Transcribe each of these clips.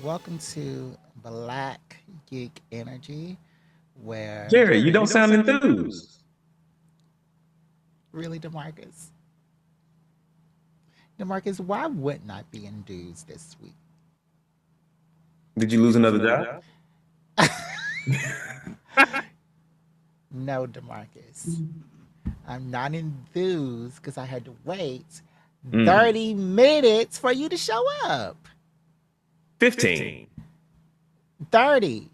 Welcome to Black Geek Energy, where Jerry, you don't sound enthused. really Demarcus, why wouldn't I be enthused this week? Did you lose another job? No, Demarcus, I'm not enthused because I had to wait Mm. 30 minutes for you to show up. 15. 30.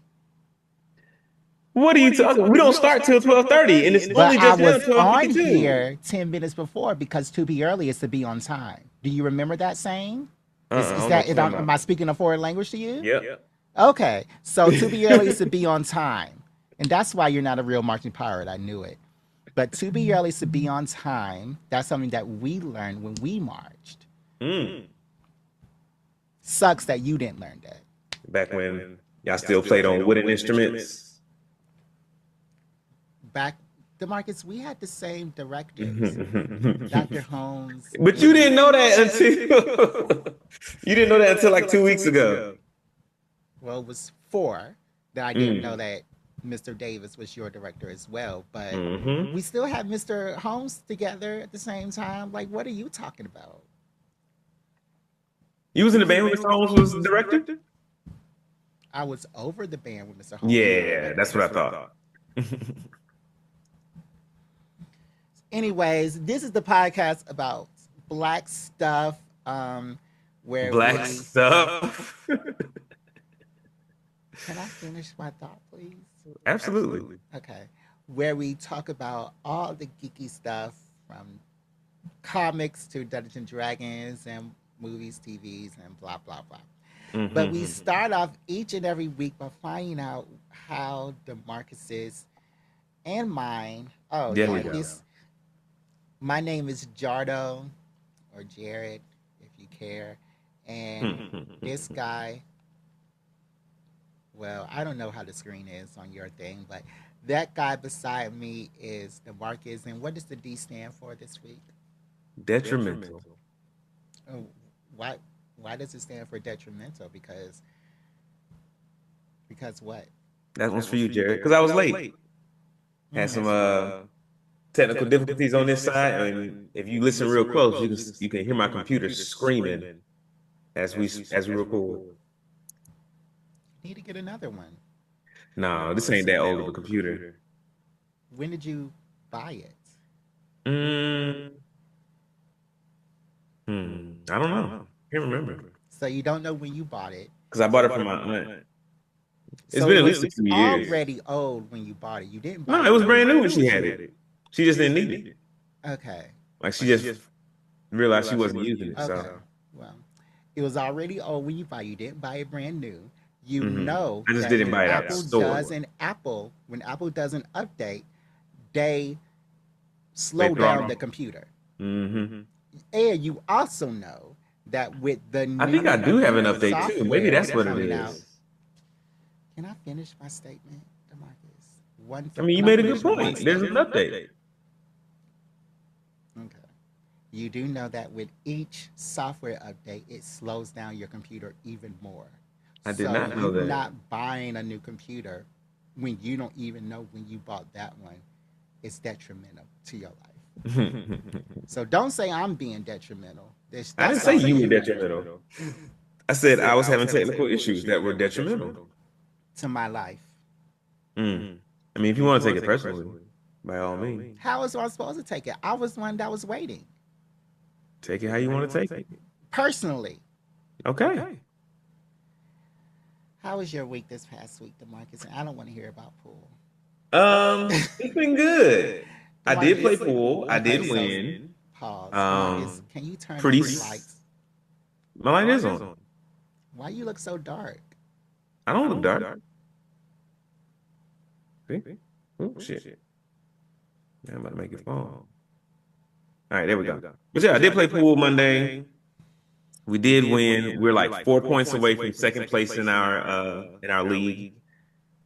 What are you talking? We don't start till 12:30, and it's But only I just now was on 12:52. here 10 minutes before because to be early is to be on time. Do you remember that saying? I Is don't know that, what you're talking am about. I speaking a foreign language to you? Yep. Okay, so to be early is to be on time. And that's why you're not a real marching pirate. I knew it. But to be early is to be on time. That's something that we learned when we marched. Mm. Sucks that you didn't learn that. Back when y'all still played on wooden instruments. Back, Demarcus, we had the same directors, But Dr. Holmes. you didn't know that until you didn't know that until like 2 weeks ago. Well, it was four that I didn't know Mm. that Mr. Davis was your director as well. But Hmm. we still had Mr. Holmes together at the same time. Like, what are you talking about? You was in the band when Mr. Holmes was the director? I was over the band when Mr. Holmes was the Yeah, director. that's what I thought. Anyways, this is the podcast about black stuff, where Black we. stuff. Can I finish my thought, please? Absolutely. Okay. Where we talk about all the geeky stuff from comics to Dungeons and Dragons and movies, TVs, and blah, blah, blah. But we Hmm. start off each and every week by finding out how the Marcus's and mine. Oh, There yeah. we go. My name is Jardo or Jared, if you care. And this guy, well, I don't know how the screen is on your thing, but that guy beside me is the Marcus. And what does the D stand for this week? Detrimental. Oh, why? Why does it stand for detrimental? Because what? That one's for you, Jared. Because I was late. Had some technical difficulties on this side, and if you listen real close, you can hear my computer screaming as we record. You need to get another one. No, this ain't that old of a computer. When did you buy it? Mm, I don't know. Can't remember. So you don't know when you bought it. Because I bought it from my aunt. It's So been it at was least a few years. already old when you bought it. You didn't buy No, it it was new. brand new when she had it. She just didn't need it. Okay. Like she just realized she wasn't using it. Okay. So Well, it was already old when you buy it. You didn't buy it brand new. You mhm. know I just that didn't buy it out the store. When Apple does an update, they They slow down the throttle. computer. Hmm. And you also know that with the I think I new do have an update too. Maybe software that's what it coming out. is. Can I finish my statement, Demarcus? I mean, you Can I made a finish good one point. There's an statement? update. Okay. You do know that with each software update, it slows down your computer even more. I did So not know you that. not buying a new computer when you don't even know when you bought that one is detrimental to your life. So don't say I'm being detrimental. I That's didn't say all you were you detrimental. I said I was having technical issues that were detrimental. to my life. Mm. I mean, if you want to take it personally, by all means, How was I supposed to take it? I was one that was waiting. take it how you want to take it. Personally, Okay. how was your week this past week, Demarcus? And I don't want to hear about pool. It's been good. I did play Demarcus, pool. I okay, did so win. pause. Demarcus, Um, can you turn on pretty. the lights? My light is on. Why you look so dark? I don't look dark. See? Oh shit. Man, I'm about to make it fall. All right, there we go. But yeah, I did play pool Monday. We did win. We're like 4 points away from second place in our league.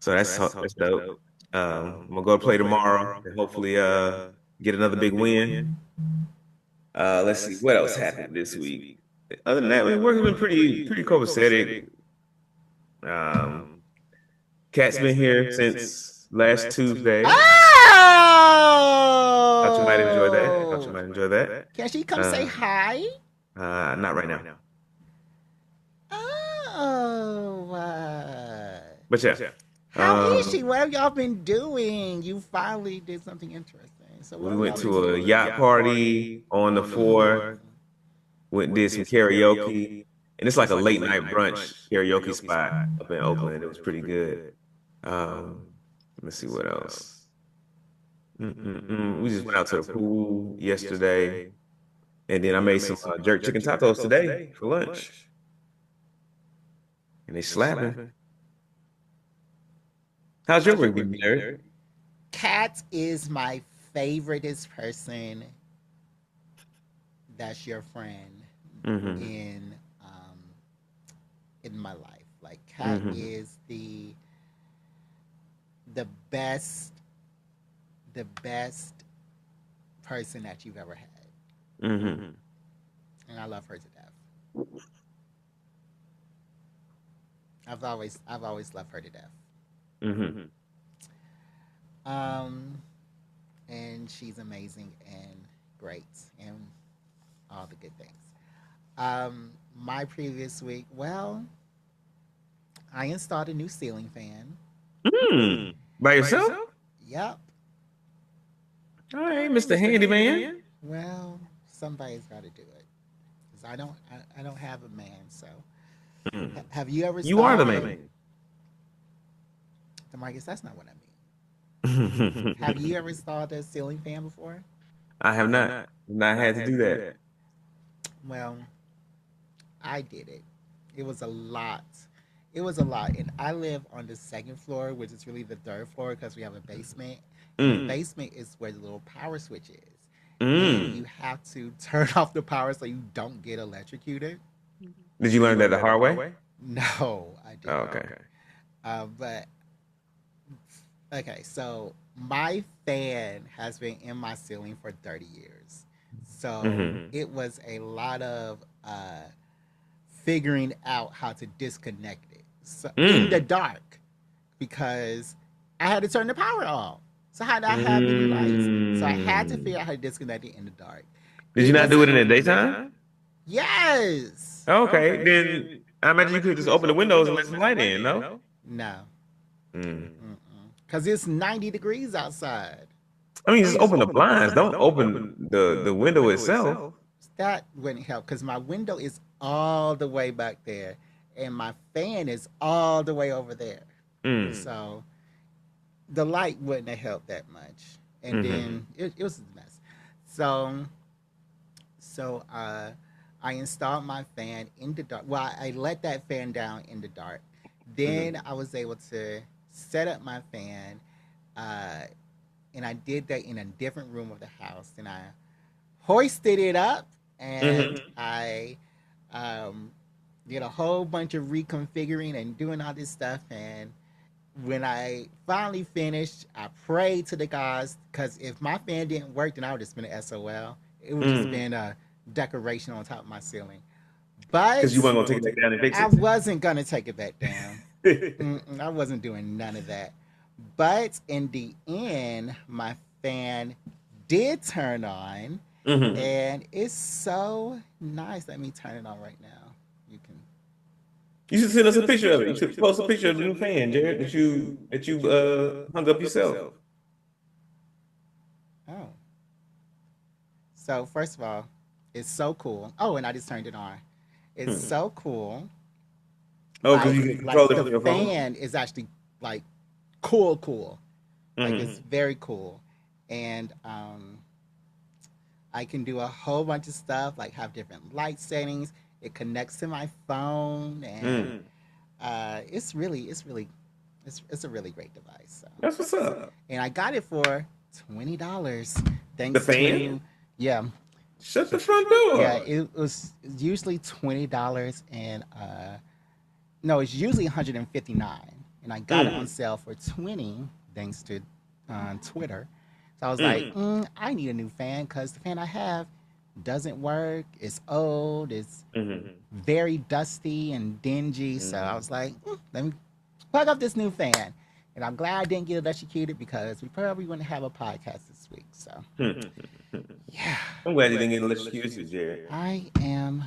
So that's dope. I'm gonna go play tomorrow and hopefully get another big win. Let's see what else happened this week. Other than that, work has been pretty copacetic. Um, Cat's been here since last Tuesday. Thought you might enjoy that. Thought you Oh! might enjoy that. Can she come say hi? Not right now. Oh, But yeah. how is she? What have y'all been doing? You finally did something interesting. So We went to a yacht party on the 4th. Did some karaoke. And it's like a late night brunch karaoke spot up in Oakland. It was pretty good. Let me see what else. We just went out to the pool yesterday. And then I made some jerk chicken tacos today for lunch. And they slapping. How's your week been, Jared? Kat is my favoriteest person that's your friend Mm-hmm. um in my life. Like Kat is the best person that you've ever had. Mm-hmm. And I love her to death. I've always loved her to death. Mm-hmm. Um and she's amazing and great and all the good things. My previous week, well, I installed a new ceiling fan. By yourself? Yep. All right, Mr. Handyman. Well, somebody's got to do it because I don't have a man. So, have you ever? You are the man. Demarcus, that's not what I mean. Have you ever installed a ceiling fan before? I have not. Not had to do that. Well, I did it. It was a lot. It was a lot, and I live on the second floor, which is really the third floor because we have a basement. The basement is where the little power switch is, and you have to turn off the power so you don't get electrocuted. Did you learn that the hard way? No, I didn't. Oh, okay. But okay, so my fan has been in my ceiling for 30 years. So it was a lot of figuring out how to disconnect it in the dark because I had to turn the power off. So how did I have any lights? So I had to figure out how to disconnect it in the dark. Did you not do it in the daytime? Yes. Okay, then I imagine you could just open the windows and let some light in, no? No. Because it's 90 degrees outside. I mean, just open the blinds. Don't open the window itself. That wouldn't help because my window is all the way back there and my fan is all the way over there. So the light wouldn't have helped that much. And then it was a mess. So I installed my fan in the dark. Well, I let that fan down in the dark. Then I was able to set up my fan, and I did that in a different room of the house. And I hoisted it up, and I did a whole bunch of reconfiguring and doing all this stuff. And when I finally finished, I prayed to the gods because if my fan didn't work, then I would have just been an SOL. It would just been a decoration on top of my ceiling. But because you weren't gonna take it back down and fix it. I wasn't gonna take it back down. I wasn't doing none of that. But in the end, my fan did turn on, and it's so nice. Let me turn it on right now. You can. You should send us a picture of it. You should post a picture of the new fan, Jared, that you hung up yourself. Oh. So first of all, it's so cool. Oh, and I just turned it on. It's so cool. Oh, because you can control it from the your phone. fan is actually like cool. Like it's very cool, and I can do a whole bunch of stuff, like have different light settings. It connects to my phone, and it's a really great device. So. That's what's up. And I got it for $20. Thanks The fan? to yeah. Shut the front door. Yeah, it was usually $20, and no, it's usually $159, and I got it on sale for $20 thanks to Twitter. So I was like, I need a new fan because the fan I have doesn't work. It's old. It's Mm-hmm. very dusty and dingy. So I was like, let me plug up this new fan. And I'm glad I didn't get electrocuted because we probably wouldn't have a podcast this week. So, Mm-hmm. yeah, I'm glad you didn't get electrocuted, Jerry. I am,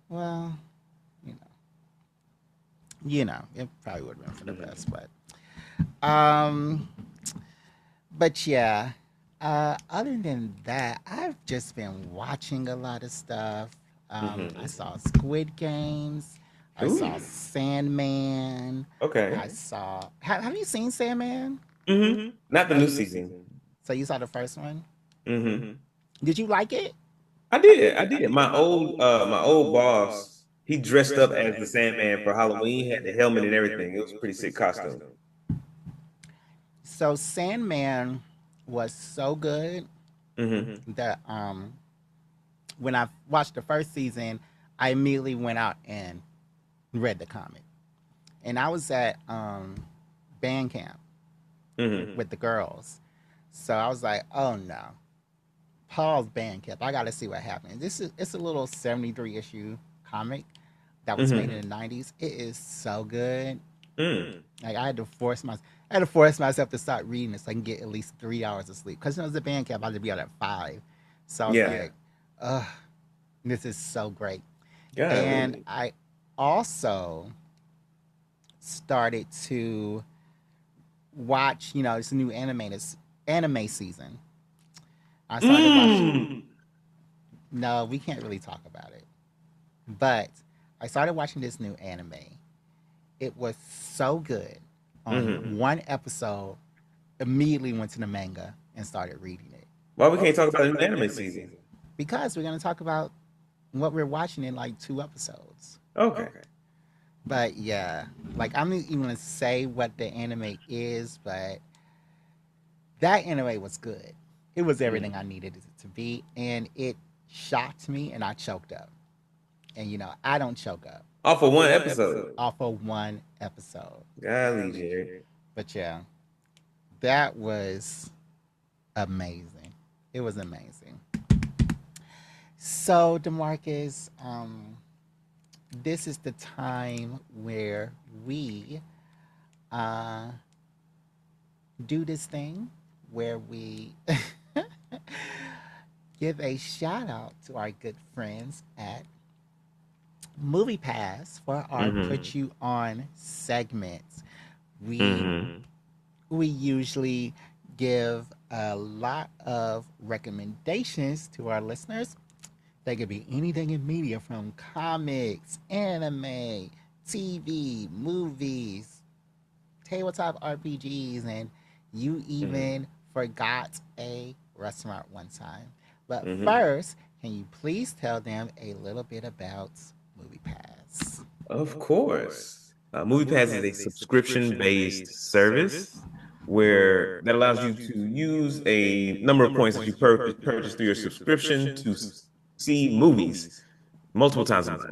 well, you know, it probably would have been for the best. Um, but yeah, other than that, I've just been watching a lot of stuff. I Mm-hmm. saw Squid Games. I saw Ooh. Sandman. I Okay. saw. Have you seen Sandman? Mm-hmm. Not the new season. So you saw the first one. Mm-hmm. Did you like it? I did. I did. My old boss, he dressed up as the Sandman for Halloween, had the helmet and everything. It was a pretty sick costume. So Sandman was so good Mm-hmm. that when I watched the first season, I immediately went out and read the comic. And I was at band camp Mm-hmm. with the girls. So I was like, oh no. Paul's band camp. I gotta see what happens. It's a little 73 issue comic that was made in Mm-hmm. the 90s. It is so good. Mm. Like I had to force myself to start reading it so I can get at least 3 hours of sleep. Because it was a band camp, I had to be out at 5. So I was Yeah. like, ugh, this is so great. And Golly. I also started to watch, this new anime season. I started watching. Mm. No, we can't really talk about it. But I started watching this new anime. It was so good. On Mm-hmm. one episode, immediately went to the manga and started reading it. Why we can't talk about the new anime season? Because we're going to talk about what we're watching in like 2 episodes. Okay. But yeah, like I'm not even going to say what the anime is, but that anime was good. It was everything I Mm. needed it to be, and it shocked me, and I choked up. And I don't choke up Off of one episode. off of one episode. Golly, Jerry. But yeah, that was amazing. It was amazing. So, Demarcus, this is the time where we uh, do this thing where we give a shout out to our good friends at Movie Pass for our Mm-hmm. Put You On segments. We Mm-hmm. we usually give a lot of recommendations to our listeners. They could be anything in media from comics, anime, TV, movies, tabletop RPGs, and you Mm-hmm. even forgot a restaurant one time. But Mm-hmm. first, can you please tell them a little bit about MoviePass? Of course. MoviePass is a subscription-based service where that allows you to use a number of points that you purchase through your subscription to see movies multiple times a month.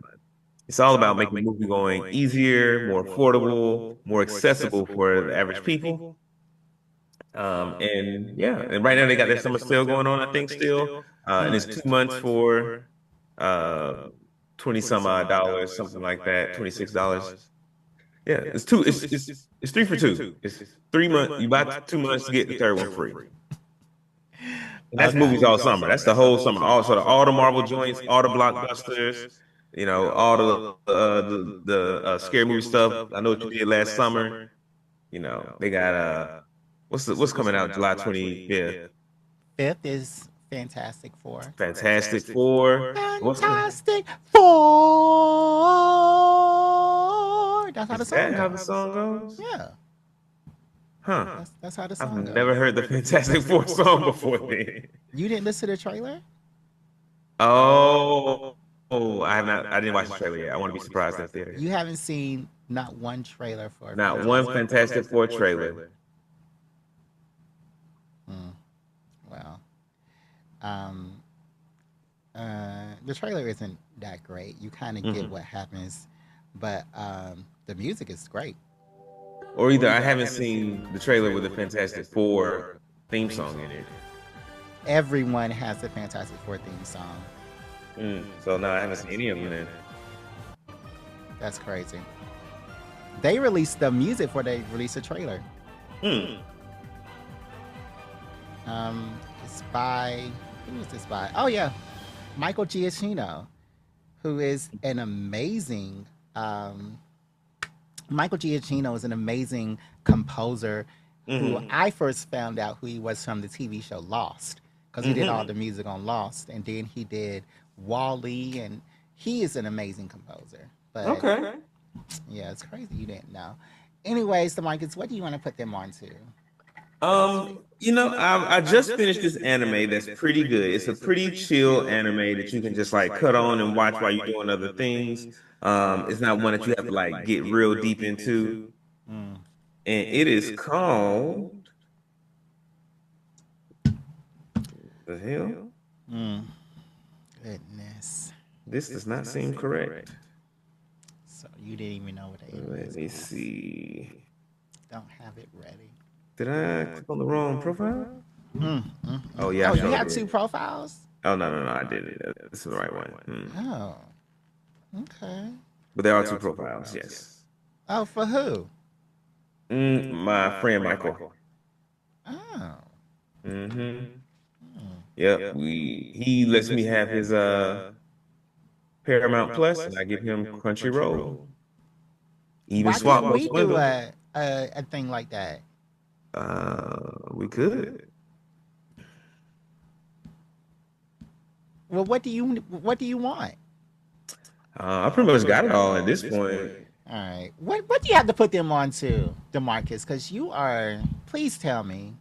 It's all about making movie going easier, more affordable, more accessible for the average people. And yeah, and right now they got their summer sale going on, I think still. And it's 2 months for uh 20 some odd dollars, something like that, $26. Yeah, it's 3 for 2. It's 3 months. You buy 2 months, get the third one free. And that's Okay. movies all summer. That's the whole summer. All the Marvel joints, all the blockbusters, all the scary movie stuff. I know what you did last summer. They got what's coming out July 25th? Fifth is Fantastic Four. Fantastic Four. What's Fantastic Four. That's how the is song that how the goes. song goes? Yeah, Huh. that's how the I've song never goes. heard the Fantastic Four song before then. You didn't listen to the trailer? Oh, I have not. I didn't watch the trailer yet. I want to be surprised at theater. You haven't seen not one trailer for Not one Fantastic. Fantastic Four trailer. Hmm. Well, um, the trailer isn't that great. You kind of get Mhm. what happens, but the music is great. Or either I haven't seen the trailer with the Fantastic Four theme song in it. Everyone has the Fantastic Four theme song. So no, I haven't seen any of them then. That's crazy. They released the music before they released a trailer. Hmm. It's by who is this by? Oh yeah, Michael Giacchino, who is an amazing. Michael Giacchino is an amazing composer. Who I first found out who he was from the TV show Lost, because he did all the music on Lost, and then he did Wall-E, and he is an amazing composer. But Okay. yeah, it's crazy you didn't know. Anyways, the Marcus, what do you want to put them on to? I just finished this anime that's pretty good. It's a pretty chill anime that you can just like cut on and watch while you're doing other things. It's not one that you have to like get real deep into. Mm, And it is called the hell? mm, goodness. This does not seem correct. So you didn't even know what it Let was. me see. Don't have it ready. Did I click on the wrong profile? Oh yeah, Oh, I you sure have did. two profiles? Oh no, I did it. This is the right one. Oh, okay. But there are two profiles, yes. Oh, for who? My friend Michael. Oh. Mm-hmm. Hmm. Yep. He lets me have his Paramount Plus, and I give him Crunchyroll. Even Why swap can't most we do windows. a thing like that? We could. Well, what do you want? I pretty much got it all at this point. All right. What do you have to put them on to, Demarcus? Because you are. Please tell me.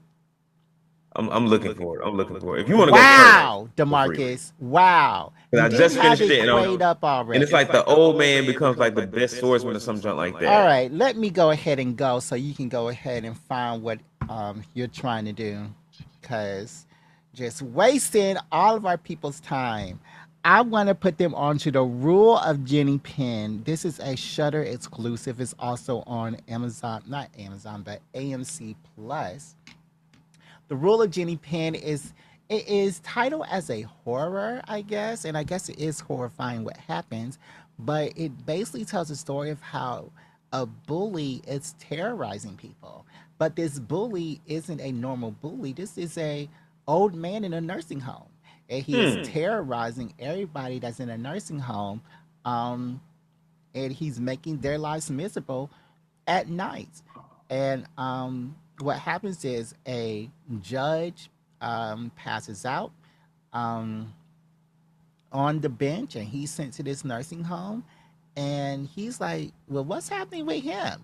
I'm looking for it. I'm looking for it. If you want to go first, Wow, go free. Demarcus. Wow. You Because I didn't just have finished it it, played up and already. it's like the old man becomes like the best swordsman or some junk like All that. right. Let me go ahead and go so you can go ahead and find what you're trying to do. Because just wasting all of our people's time. I want to put them onto the Rule of Jenny Penn. This is a Shutter exclusive. It's also on Amazon, not Amazon, but AMC Plus. The Rule of Jenny Penn is titled as a horror, I guess, and I guess it is horrifying what happens, but it basically tells a story of how a bully is terrorizing people. But this bully isn't a normal bully. This is a old man in a nursing home, and he is Hmm. terrorizing everybody that's in a nursing home, um, and he's making their lives miserable at night. And what happens is a judge passes out um, on the bench, and he's sent to this nursing home. And he's like, "Well, what's happening with him?"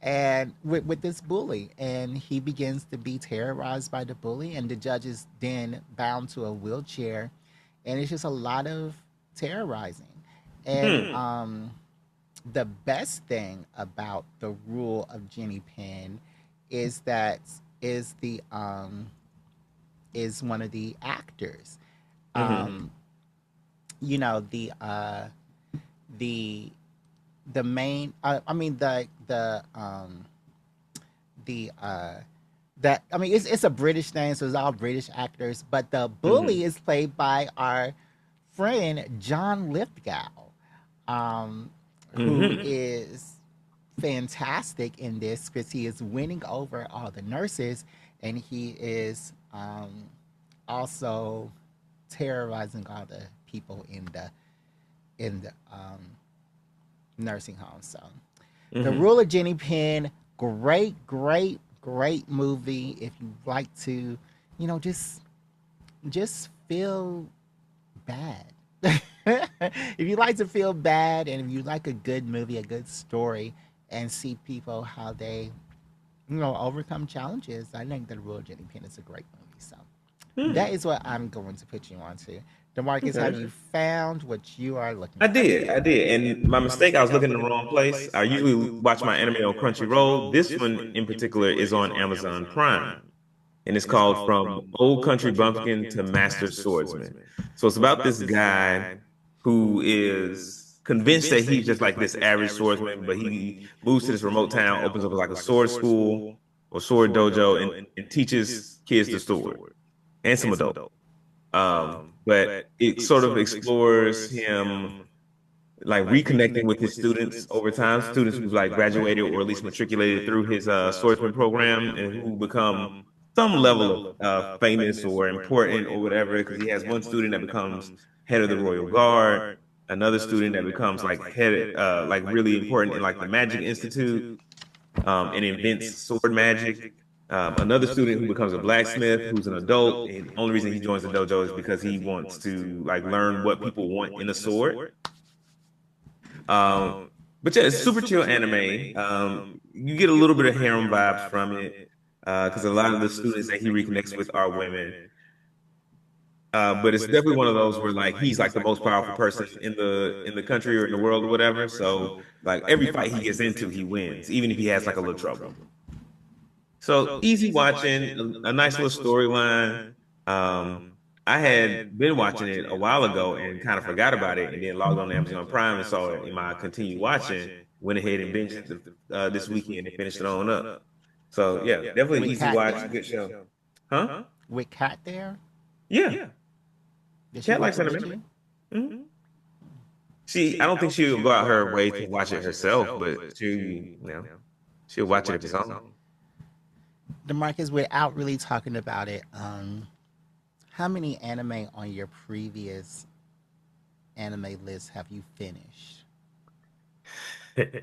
And with this bully, and he begins to be terrorized by the bully, and the judge is then bound to a wheelchair, and it's just a lot of terrorizing. And Hmm. the best thing about the Rule of Jenny Penn is that is the is one of the actors. Mm-hmm. Um, you know the the main. I mean the that I mean it's a British name, so it's all British actors. But the bully Mm-hmm. is played by our friend John Lithgow, um, who Mm-hmm. is fantastic in this because he is winning over all the nurses, and he is also terrorizing all the people in the nursing home. So, The Mm-hmm. Rule of Jenny Penn, great, great, great movie. If you like to, just feel bad. If you like to feel bad, and if you like a good movie, a good story, and see people how they, overcome challenges, I think The Rule of Jenny Penn is a great movie. So that Hmm. is what I'm going to put you on to. Demarcus, have Okay. you found what you are looking I for? did. I did. And my mistake, I was looking in the wrong place. I usually watch my anime on Crunchyroll. This one in particular is on Amazon Prime. And it's called From Old Country Bumpkin to Master Swordsman. So it's about this guy who is convinced that he's just like this average swordsman, but he moves to this remote town, opens up like a sword school or sword dojo, and teaches kids the sword and some adults. But it sort of explores him like reconnecting with his students over time, students who've like graduated or at least matriculated through his swordsman program and who become some level of famous or important or whatever. Because he has one student that becomes head of the royal guard, another student that becomes like head, like really important in like the Magic Institute, and invents sword magic. Another student who becomes a blacksmith, who's an adult, and the only reason he joins the dojo is because he wants to like learn what people want in a sword. Um, but yeah, it's super chill anime. You get a little bit of harem vibes from it because a lot of the students that he reconnects with are women. But it's definitely one of those where like he's like the most powerful person in the country or in the world or whatever. So like every fight he gets into, he wins, even if he has like a little trouble. So easy watching, a nice little storyline. Um, I had been watching it a while ago and kind of forgot about it, and then logged on to Amazon Prime and saw it in my continued watching. Went ahead and binged it this weekend and finished it on up. So yeah, definitely With easy Cat watch, there? good show. Huh? With Cat there? Yeah, Did she Cat watch likes it with anime. you? Mhm. I don't think she'll go out her way to watch it herself, but she'll watch it if it's on. DeMarcus, without really talking about it, how many anime on your previous anime list have you finished?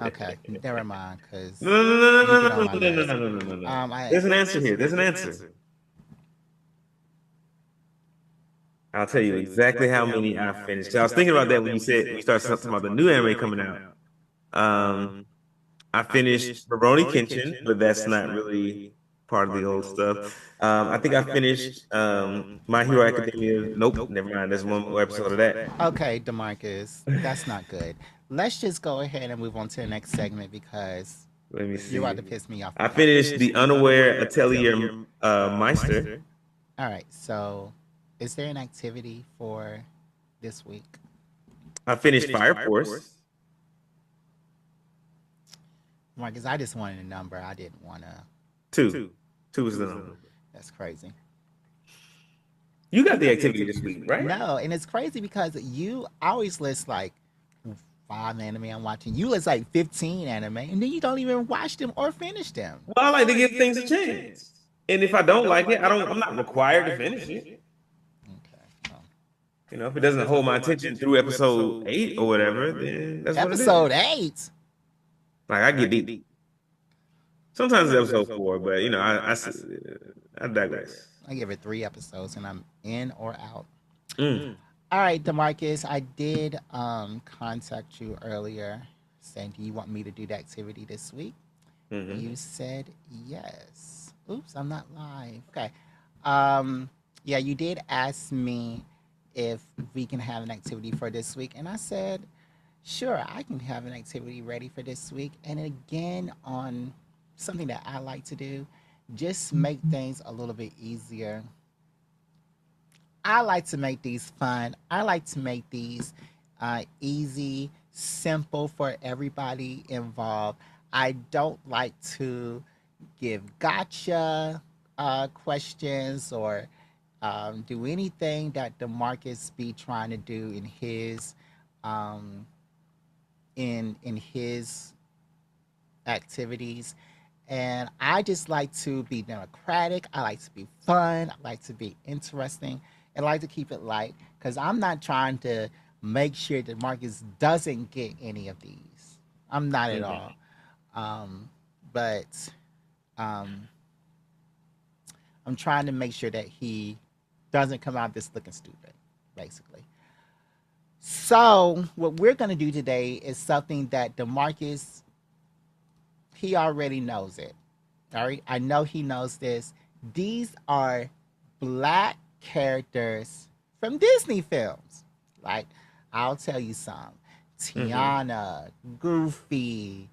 Okay, never mind, No, because no, no, you no, get no, on no, my no, no, no, nerves. no, no, no, no, no. I There's an answer here. There's an answer. I'll tell you exactly how many I finished. I was thinking about that when we started talking about the new anime coming out. Um, I finished Rurouni Kenshin, but that's not really part of the old stuff. I think I finished My Hero Academia. Nope, never mind. There's one more episode of that. Okay, DeMarcus, that's not good. Let's just go ahead and move on to the next segment because Let me you're about see. to piss me off I again. finished The Unaware Atelier Meister. All right, so is there an activity for this week? I finished Fire Force. Marcus, I just wanted a number. I didn't want to. Two. Two is the number. That's crazy. You got the activity this week, right? No, and it's crazy because you always list like 5 anime I'm watching. You list like 15 anime, and then you don't even watch them or finish them. Well, I like to give things a chance. And if I don't like it, I'm not required to finish it. Okay. Well, If it doesn't hold my attention through episode 8 or whatever, then that's what it episode is. 8. Like I get deep. Sometimes it's episode 4, but I digress. I give it 3 episodes, and I'm in or out. Mm. All right, Demarcus, I did contact you earlier saying, do you want me to do the activity this week? Mm-hmm. You said yes. Oops, I'm not live. Okay. Yeah, you did ask me if we can have an activity for this week, and I said, sure, I can have an activity ready for this week. And again, on something that I like to do, just make things a little bit easier. I like to make these fun. I like to make these easy, simple for everybody involved. I don't like to give gotcha questions or do anything that DeMarcus be trying to do um, in his activities. And I just like to be democratic. I like to be fun. I like to be interesting. And I like to keep it light because I'm not trying to make sure that Marcus doesn't get any of these. I'm not at all. But um, I'm trying to make sure that he doesn't come out this looking stupid, basically. So what we're going to do today is something that DeMarcus, he already knows it. All right. I know he knows this. These are black characters from Disney films. Like, I'll tell you some. Tiana, Goofy,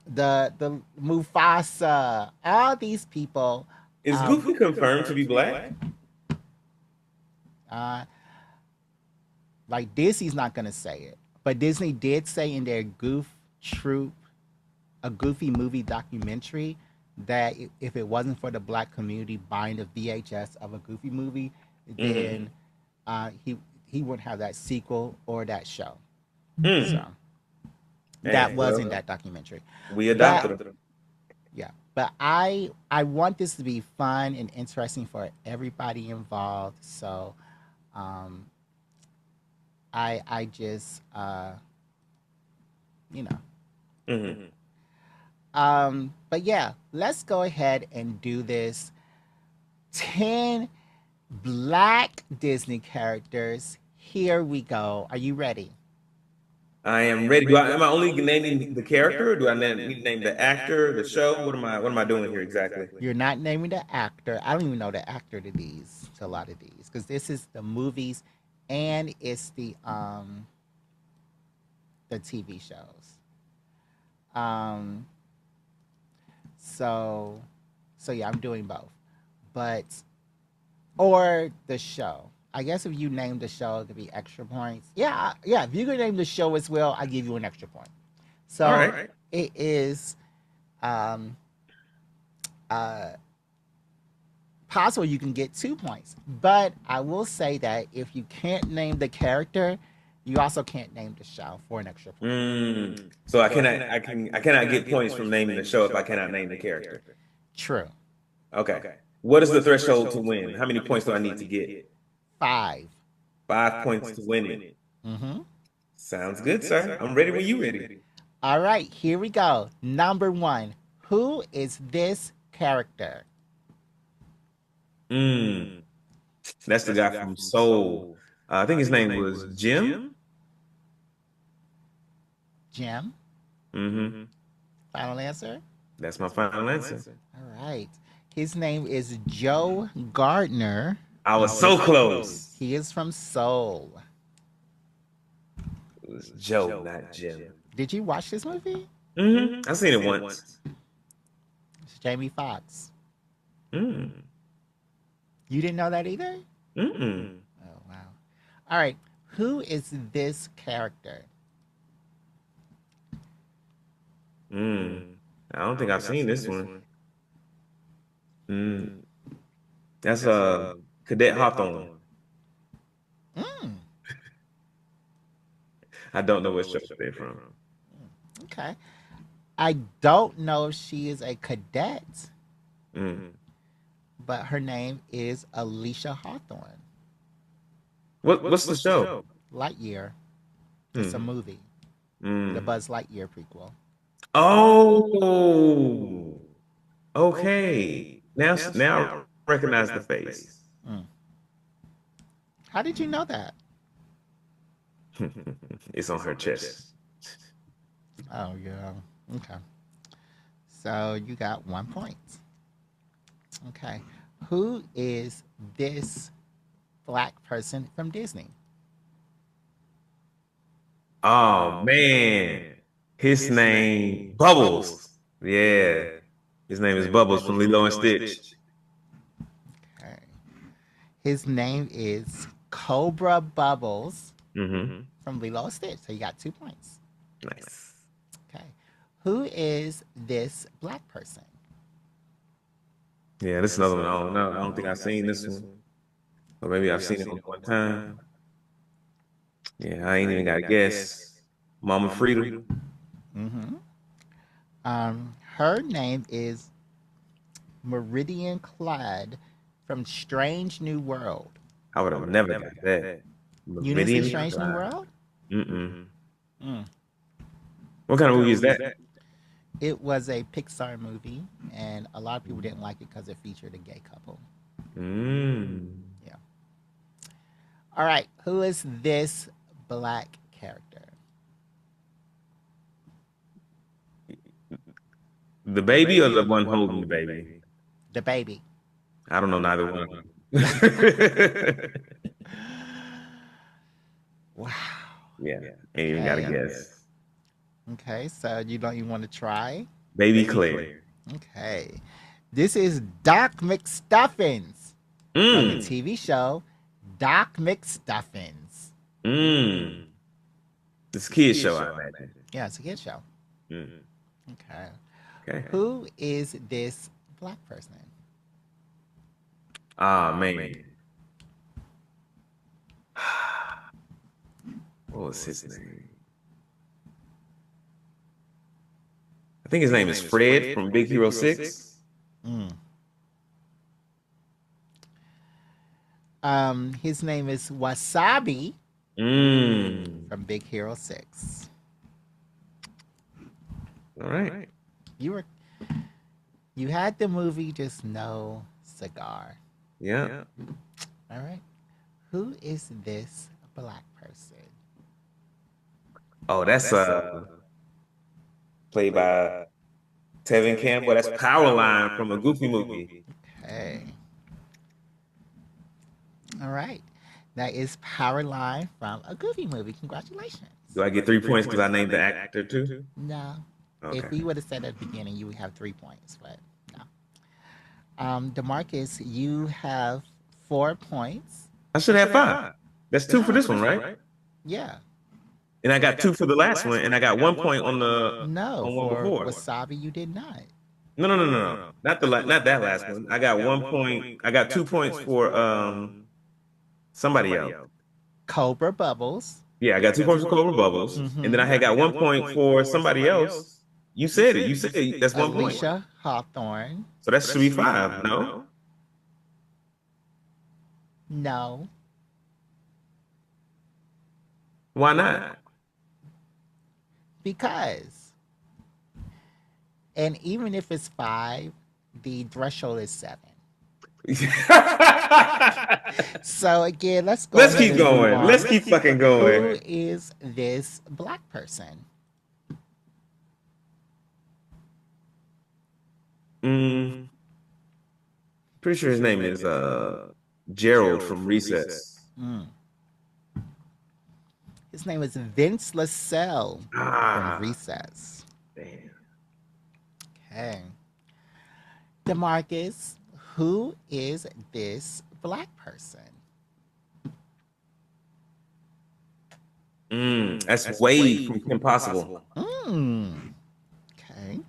the Mufasa, all these people. Is Goofy confirmed to be black? Uh, like Disney's not gonna say it, but Disney did say in their a Goofy movie documentary, that if it wasn't for the black community buying the VHS of a Goofy movie, then he wouldn't have that sequel or that show. So that Hey, was in well, that documentary. we But adopted them. yeah, but I want this to be fun and interesting for everybody involved. So um, I just you know. Mm-hmm. But yeah, let's go ahead and do this. 10 black Disney characters. Here we go. Are you ready? I am ready. Am I only naming the character, or do I need to name the actor, the show? What am I doing here exactly? You're not naming the actor. I don't even know the actor to a lot of these because this is the movies and it's the TV shows. Um so yeah, I'm doing both. But or the show. I guess if you name the show, it could be extra points. Yeah, yeah. If you could name the show as well, I give you an extra point. All So right. it is um, uh, possible you can get 2 points, but I will say that if you can't name the character, you also can't name the show for an extra point. So I cannot get points from naming the show if I cannot name the character. True. Okay. What is the threshold to win? How many points do I need to get? 5. 5 points to win it. Mm-hmm. Sounds good, sir. I'm ready when you ready. All right, here we go. Number 1. Who is this character? Mm. That's the guy from Soul. I think his name was Jim. Jim? Mm-hmm. Final answer? That's my final answer. All right. His name is Joe Gardner. I was so close. He is from Soul. It was Joe, not Jim. Did you watch this movie? Mm-hmm. I've seen it once. It's Jamie Foxx. Mm. You didn't know that either? Mm-mm. Oh, wow. All right. Who is this character? Mm. I don't think I've seen this one. Mm. That's Cadet Hawthorne. Mm, I don't know what show they're from. okay. I don't know if she is a cadet, Mm. but her name is Alicia Hawthorne. What's the show? Lightyear. It's a Mm. movie. The Mm. Buzz Lightyear prequel. Oh, okay. Now I recognize the face. Mm. How did you know that? It's on her chest. Oh, yeah. Okay. So you got 1 point. Okay. Who is this black person from Disney? Oh man, his name Bubbles. Yeah, his name is Bubbles from Lilo and Stitch. Okay. His name is Cobra Bubbles Mm-hmm. from Lilo and Stitch. So you got 2 points. Nice. Okay. Who is this black person? Yeah, this is another one. I don't know. I don't think I've seen this one, or maybe I've seen it only one time. Yeah, I ain't even got to guess. Mama Frida. Mm-hmm. Her name is Meridian Clyde from Strange New World. I would have never got that. You didn't see Meridian Strange New Clyde. World? Mm-mm. Mm. What kind of movie is that? It was a Pixar movie, and a lot of people didn't like it because it featured a gay couple. Mm. Yeah. All right. Who is this black character? The baby or the one holding the baby? The baby. I don't know neither one of them. Wow. Yeah, ain't even got to guess. Okay, so you don't even want to try? Baby Claire. Okay. This is Doc McStuffins from the Mm. TV show Doc McStuffins. Mm. This kid show, I imagine. Yeah, it's a kid show. Mm. Okay. Okay. Who is this black person? Ah, man. was his name? I think his name is Fred from Big Hero 6. His name is Wasabi from Big Hero 6. All right. You had the movie, just no cigar. Yeah. All right. Who is this black person? Oh, that's played by Tevin Campbell. That's Powerline from a Goofy movie. Okay. All right. That is Powerline from a Goofy movie. Congratulations. Do I get 3 points because I named the actor too? No. Okay. If we would have said at the beginning, you would have 3 points, but no. DeMarcus, you have 4 points. I should have 5. That's 2 for this one, right? Yeah. And I got 2 for the last one, and I got 1 point on the one before. Wasabi, you did not. No. Not that last one. I got 1 point. I got 2 points for somebody else. Cobra Bubbles. Yeah, I got 2 points for Cobra Bubbles, and then I had got 1 point for somebody else. You said it. You said it. That's 1 point. Alicia Hawthorne. So that should be 5. No. No. Why not? Because. And even if it's 5, the threshold is 7. So again, let's go. Let's keep going. Let's keep fucking going. Who is this black person? Pretty sure his name is Gerald from Recess. His name is Vince LaSalle from Recess. Damn. Okay. DeMarcus, who is this black person? That's Wade from Kim Possible. Okay.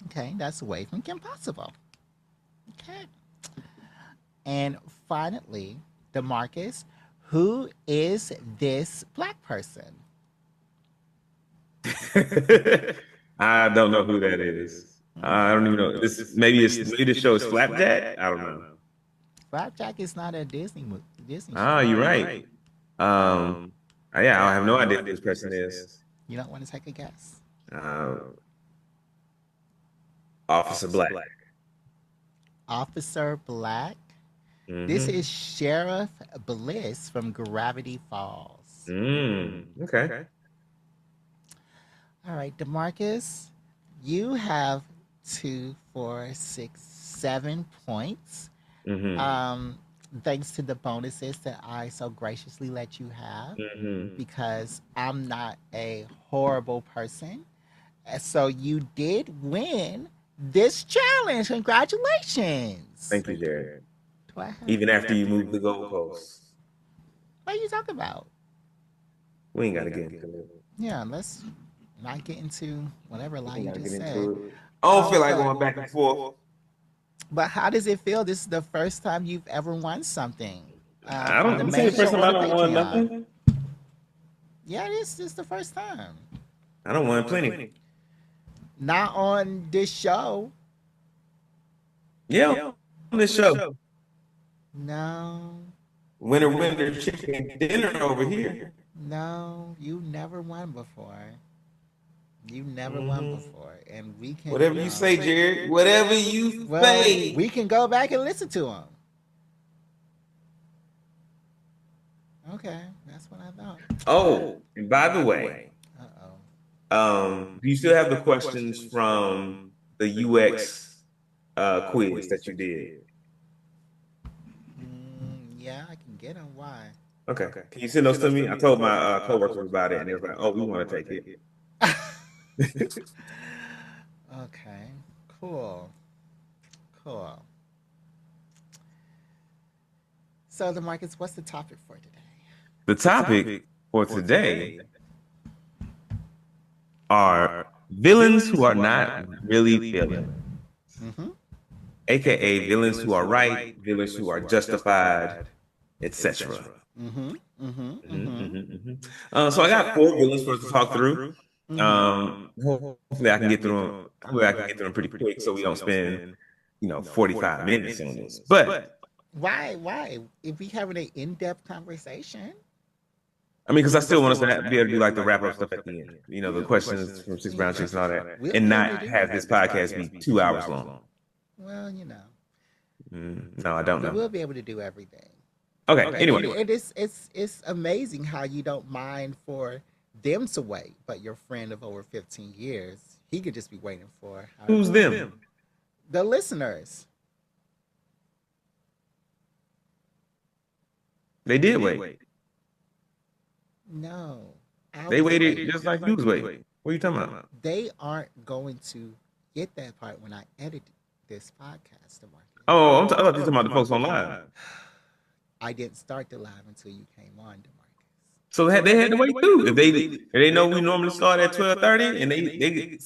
Okay, that's Wade from Kim Possible. Okay. And finally, DeMarcus, who is this black person? I don't know who that is. I don't even know. Maybe the show is Flapjack. I don't know. Flapjack is not a Disney movie. You're right. Yeah, I have no idea who this person is. You don't want to take a guess? Officer Black. Officer Black. This is Sheriff Bliss from Gravity Falls. Okay. All right, DeMarcus, you have 2, 4, 6, 7 points. Thanks to the bonuses that I so graciously let you have, because I'm not a horrible person. So you did win this challenge. Congratulations. Thank you, Jared. Even after you moved the goalposts. What are you talking about? We ain't got to get into it. Yeah, let's not get into whatever lie you just said. I don't feel like going back and forth. But how does it feel? This is the first time you've ever won something. I don't think it's the first time I don't won nothing. Yeah, this is the first time. I don't won plenty. Not on this show. Yeah, on this show. No. Winner, chicken dinner over here. No, you never won before. You never won before, and we can. Whatever you say, Jared. Whatever you say. We can go back and listen to them. Okay, that's what I thought. Oh, and by the way, do you still have the questions from the UX quiz that you did? Yeah, I can get them. Why? Okay. Can you send those to me? I told my coworkers about it, and they were like, "Oh, we want to take it." Okay, cool. So, DeMarcus, what's the topic for today? The topic for today are villains who are not really villains, aka villains who are right, villains who are justified, etc. Mm-hmm. Mm-hmm. Mm-hmm. So I got four villains for us to talk through. Mm-hmm. Hopefully I can get through them. Hopefully I can get through them pretty quick, so we don't spend 45 minutes on this. But Why? If we having an in-depth conversation, I mean, because I still want us to be able to do like the wrap up stuff at the end. The questions from Six Brown Chicks and all that, we'll and be able to not do have that. this podcast be 2 hours long. Well, No, I don't but know. we'll be able to do everything. Okay. And, Anyway, and it's amazing how you don't mind for them to wait, but your friend of over 15 years, he could just be waiting for who's them? the listeners. They did wait. No, I They was waited waiting. just like you was waiting. What are you talking about? They aren't going to get that part when I edit this podcast, Marcus. Oh, I thought you were talking about the folks on live. I didn't start the live until you came on, Demarcus. So they had to wait too. If they know we normally start at 12:30, and they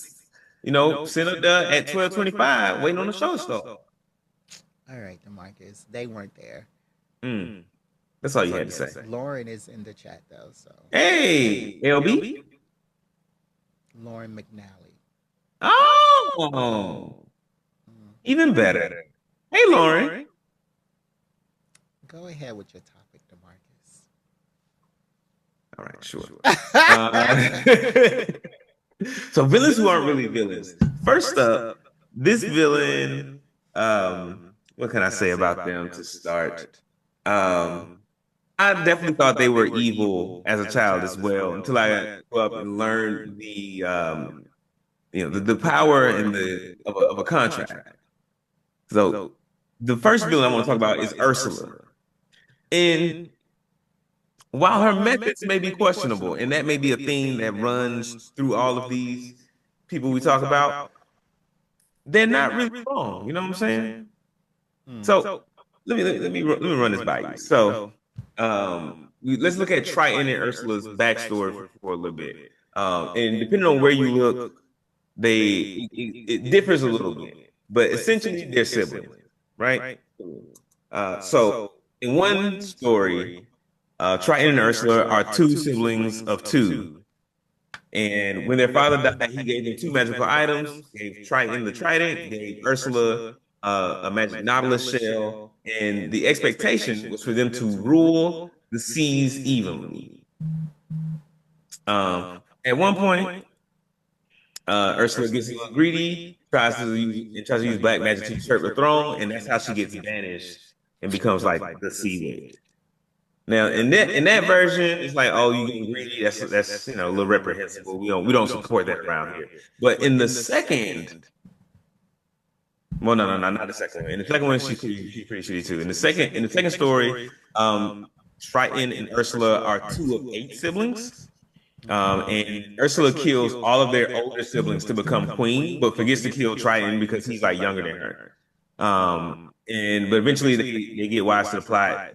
sit up there at 12:25 waiting on the show to start. All right, Demarcus. They weren't there. That's all you had to say. Lauren is in the chat though, so Hey, LB. Lauren McNally. Oh, even better. Hey, Lauren. Go ahead with your topic, Demarcus. All right, sure. So villains who aren't really villains. First up, this villain. What can I say about them to start? I definitely thought they were evil as a child as well until I grew up and learned the power and of a contract. So the first villain I want to talk about is Ursula. And while her methods may be questionable, and that may be a theme that runs through all of these people we talk about, they're not really wrong. You know what I'm saying? So let me run this by you. So let's look at Triton and Ursula's backstory for a little bit. And depending on where you look, it differs a little bit, but essentially they're siblings, right? So in one story, Triton and Ursula are two siblings of two. And when their father died, he gave them two magical items, gave Triton the trident, gave Ursula a magic nautilus shell, and the expectation was for them to rule the seas evenly. At one point, Ursula gets a little greedy, tries to use black magic to usurp the throne, and that's how she gets banished and becomes like the sea witch. Now, in that version, it's like, oh, you getting greedy. That's a little reprehensible. We don't support that around here. But in the second, well, no, not the second one. In the second one, she's pretty shitty too. In the second story, Triton and Ursula are two of 8 siblings. And Ursula kills all of their older siblings to become queen, but forgets to kill Triton because he's like younger than her. But eventually they get wise to the plot.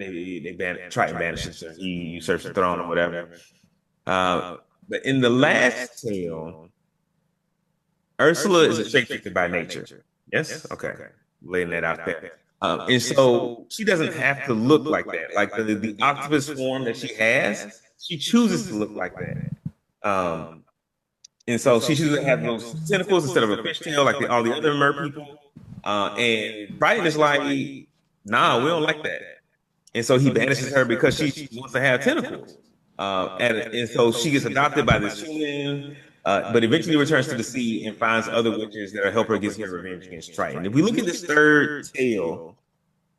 Triton banishes her. He usurps the throne or whatever. But in the last tale, Ursula is a shapeshifter by nature. Yes? Okay. Laying that out there. And so she doesn't have to look like that. Like the octopus form that she has, she chooses to look like that. And so she chooses to have those tentacles instead of a fishtail like all the other mer people. And Brighton is like, nah, we don't like that. And so he banishes her because she wants to have tentacles. And so she gets adopted by this human, but eventually returns to the sea and finds other witches that will help her get her revenge against Triton. If we look at this third tale,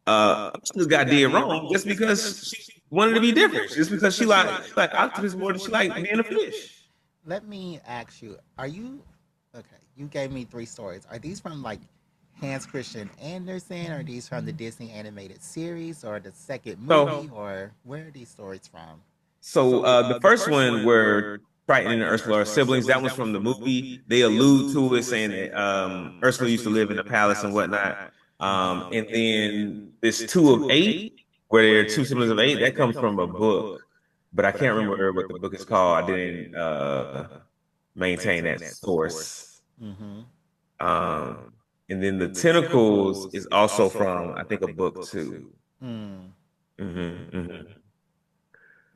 she got did wrong just because she wanted to be different. Just because she like octopus more than she like being a fish. Let me ask you: Are you okay? You gave me 3 stories. Are these from like Hans Christian Andersen? Are these from the Disney animated series or the second movie? Or where are these stories from? So the first one where Triton and Ursula are siblings, that was from the movie. They allude to it saying that Ursula used to live in the palace and whatnot. And then this 2 of 8, where they're two siblings of 8, that comes from a book. But I can't remember what the book is called. I didn't maintain that source. And then the tentacles is also from, I think, a book too.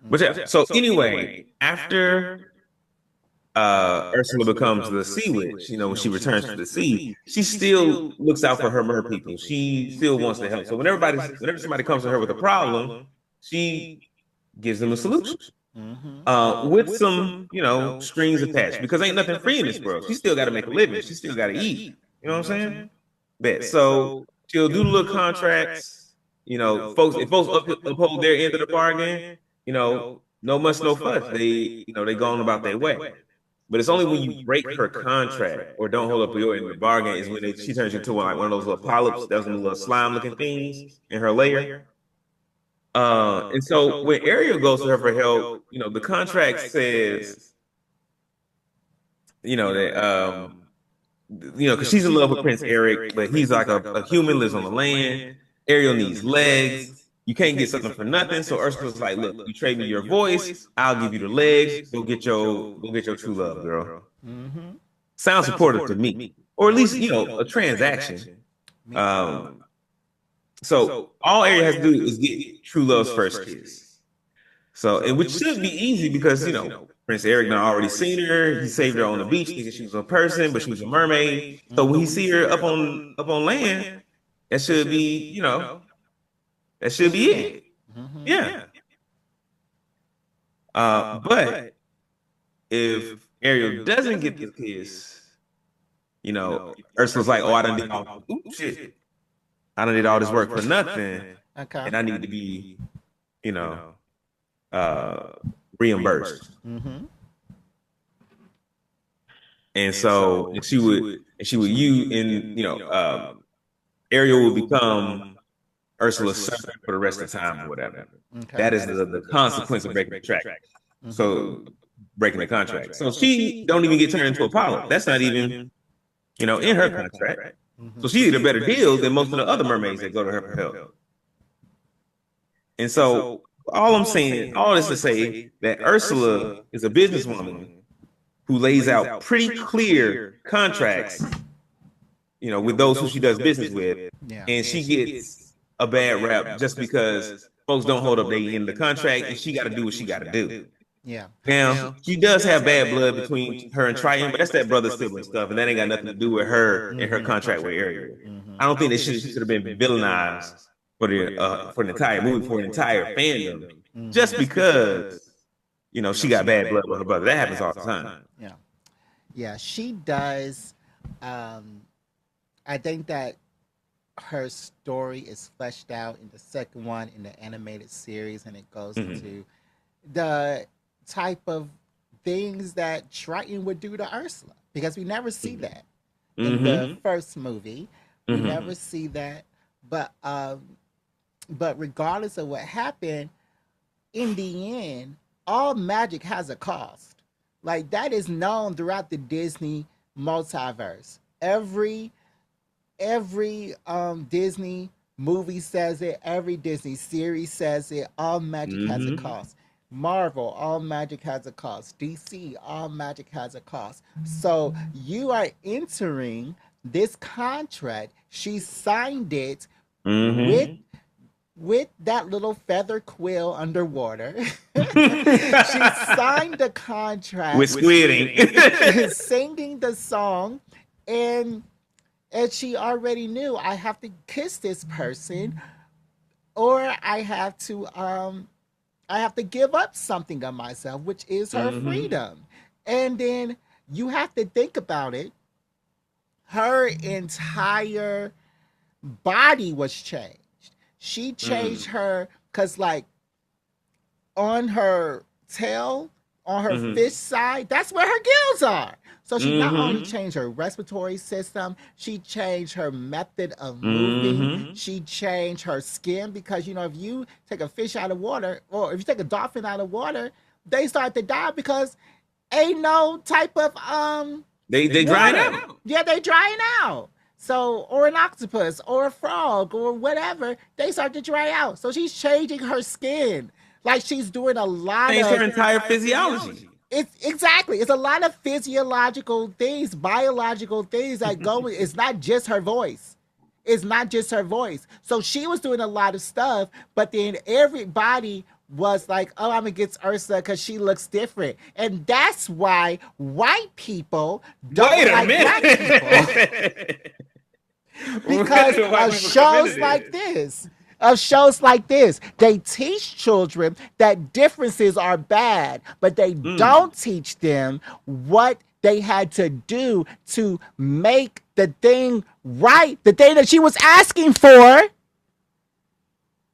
But yeah, so anyway, after Ursula becomes the sea witch, when she returns to the sea, she still looks out for her mer people. She still wants to help. So whenever somebody comes to her with a problem, she gives them a solution. Mm-hmm. With some, strings attached, because ain't nothing free in this world. She still got to make a living. She still got to eat. You know what I'm saying? Bet. So she'll do little contracts. Folks, if folks uphold their end of the bargain, no muss, no fuss. They go on about their way. But it's only when you break her contract or don't hold up your end of the bargain is when she turns into one of those little polyps, those little slime looking things in her lair. And so when Ariel goes to her for help, the contract says, that because she's in love with Prince Eric, but he's like a human, lives on the land. Ariel needs legs. You can't get something for nothing. So Ursula's like, look, you trade me your voice, I'll give you the legs. Go get your true love, girl. Mm-hmm. Sounds supportive to me, or at least a transaction. So all Ariel has to do is get true love's first kiss. So, and which should be easy because Prince Eric done already seen her. He saved her on the beach thinking she was a person, but she was a mermaid. So when he see her up on land, that should be that should be it. Mm-hmm. Yeah. But if Ariel doesn't get the kiss, Ursula's like, oh, I done did all, oops, shit. I done did all this work for nothing, Okay. and I need to be, reimbursed. Mm-hmm. And so she would Ariel would become Ursula's servant for the rest of the time or whatever. Okay. That is the consequence of breaking the track. Mm-hmm. So breaking the contract. So she don't even get turned into a polyp. That's not even, in her contract. Mm-hmm. So she did a better deal than most of the other mermaids that go to her for help. And so all this to say that Ursula is a businesswoman who lays out pretty clear contracts, with those who she does business with. Yeah. And she gets a bad rap just because folks don't hold up their end of the contract, and she got to do what she got to do. Yeah. Now, she does have bad blood between her and Triton, but that's that brother sibling stuff, and that ain't got nothing to do with her and her contract with Ariel. Mm-hmm. I don't think that she should have been villainized for the entire movie, for an entire fandom, just because she got bad blood with her brother. That happens all the time. Yeah. Yeah, she does. I think that her story is fleshed out in the second one in the animated series, and it goes into the type of things that Triton would do to Ursula, because we never see that in the first movie. We never see that, but regardless of what happened, in the end, all magic has a cost. Like, that is known throughout the Disney multiverse. Every Disney movie says it. Every Disney series says it. All magic has a cost. Marvel, all magic has a cost. DC, all magic has a cost. So you are entering this contract. She signed it with that little feather quill underwater. She signed the contract with squidding, singing the song, and she already knew, I have to kiss this person, or I have to give up something of myself, which is her freedom. And then you have to think about it. Her entire body was changed. She changed her, because like on her tail, on her fish side, that's where her gills are. So she not only changed her respiratory system, she changed her method of moving. She changed her skin, because if you take a fish out of water, or if you take a dolphin out of water, they start to die because ain't no type of they drying out. Yeah, they drying out. So, or an octopus or a frog or whatever, they start to dry out. So she's changing her skin. Like, she's doing a lot Changed of her entire physiology. It's a lot of physiological things, biological things that go. It's not just her voice. It's not just her voice. So she was doing a lot of stuff, but then everybody was like, oh, I'm against Ursula because she looks different. And that's why white people don't Wait a like black people. minute. Because White of people come into shows like this. this. Of shows like this, they teach children that differences are bad, but they Mm. don't teach them what they had to do to make the thing right, the thing that she was asking for And what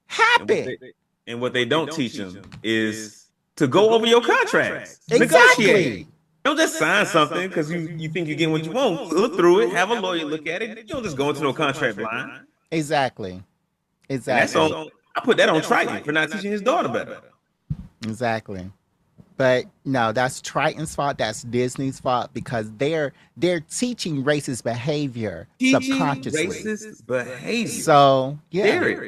happen. they and what they don't teach them is to go over your contracts, negotiate. Exactly. Don't just sign something because you think you're getting what you want. Look through it, have a lawyer look at it. You don't just go into no contract blind. Exactly. And that's Exactly. on. I put that on Triton for not teaching his daughter better. Exactly. But no, that's Triton's fault. That's Disney's fault because they're teaching racist behavior Teaching subconsciously. racist behavior. So yeah, Derek,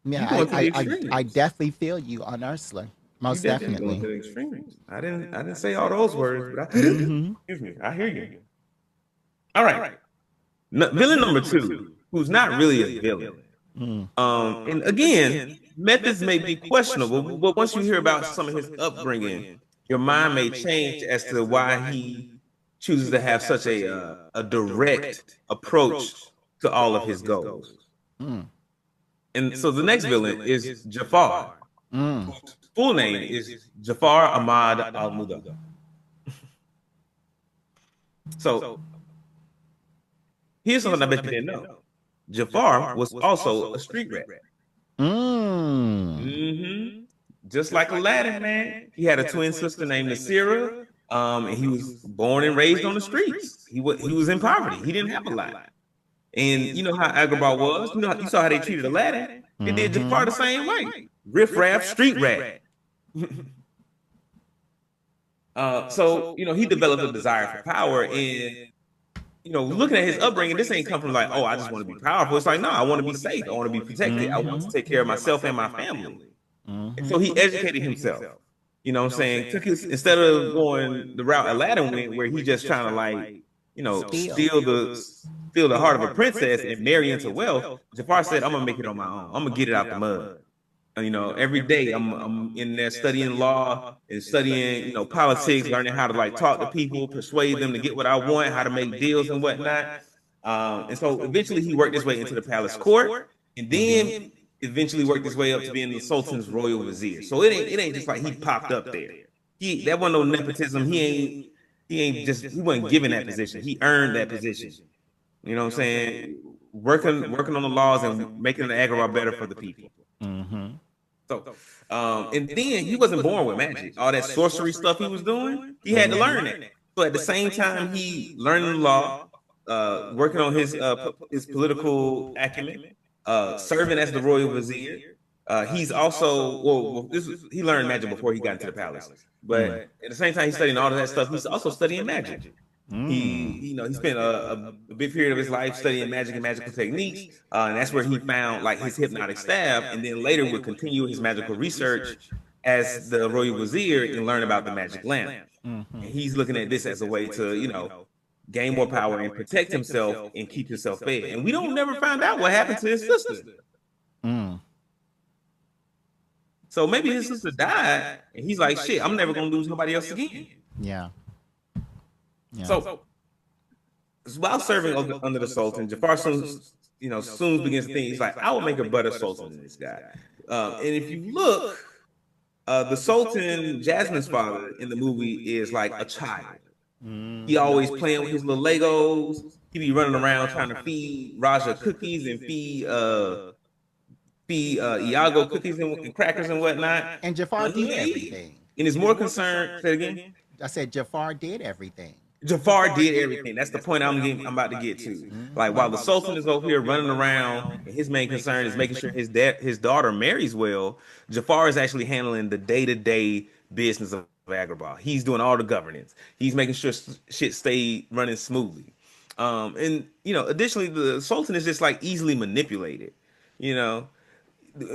you yeah, going to the I extremes. definitely feel you on Ursula, You most definitely going definitely. to the extremes. I didn't say all those words, but Mm-hmm. excuse me, I hear you. All right. Villain number two, who's not really a villain. Mm. And again, methods may be questionable, but once you hear about some of his upbringing, your mind may change as to why he chooses to have such a direct approach to all of his goals. Mm. And so the next villain is Jafar. Mm. Full name is Jafar Ahmad Al Muda. So here's something I bet you didn't know. Jafar was also a street rat. Mm. Hmm. Just like Aladdin, man. He had a twin sister named Nasira. And he was born and raised on the streets. He was in poverty. He didn't have a lot. And you know how Agrabah was. You saw how they treated Aladdin. They did Jafar Mm-hmm. the same way. Riff raff, street rat. So he developed a desire for power, and looking at his upbringing, this ain't come from like, oh, I just want to be powerful. It's like, no, I want to be safe. I want to be protected. I want to take care of myself and my family. And so Mm-hmm. he educated himself. You know what I'm saying? Took his instead of going the route Aladdin went, where he just trying to like, Still. steal the heart of a princess and marry into wealth. Jafar said, I'm gonna make it on my own. I'm gonna get it out the mud. And, every day I'm in there studying law and studying, politics, learning how to like talk to people, persuade them to get what I want, how to make deals and whatnot. And so eventually he worked his way into the palace court, and then eventually worked his way up to being the Sultan's royal vizier. So it ain't just like he popped up there. That wasn't no nepotism. He wasn't given that position. He earned that position. You know what I'm saying? Working on the laws and making the Agrabah better for the people. Mm-hmm. So, and then he wasn't born with magic. All that sorcery stuff he was doing, he had to learn it. So at the same time, he learning the law, working on his political acumen, serving as the royal vizier. He's also he learned magic before he got into the palace, but Mm. at the same time he's studying all of that stuff. He's also studying magic. Mm. He spent a big period of his life studying magic and magical techniques, and that's where he found like his hypnotic staff, and then later would continue his magical research as the royal vizier and learn about the magic lamp. Mm-hmm. And he's looking at this as a way to gain more power and protect himself and keep himself fed. And we don't never find out what happened to his sister. Mm. So maybe his sister died, and he's like, "Shit, I'm never gonna lose nobody else again." Yeah. Yeah. So while serving under the Sultan, Jafar soon begins to think he's like, I will make a better Sultan than this guy. And if you look, the Sultan, Jasmine's father in the movie, is like a child. He always playing with his little Legos. He be running around trying to feed Raja cookies and feed Iago cookies and crackers and whatnot. And Jafar When he did leaves, everything. and is more concerned. Say it again. I said Jafar did everything. Jafar did everything. That's the point I'm about to get to. Like while the Sultan is over here running around, and his main concern is making sure his daughter marries well, Jafar is actually handling the day-to-day business of Agrabah. He's doing all the governance. He's making sure shit stay running smoothly. And additionally, the Sultan is just like easily manipulated. You know,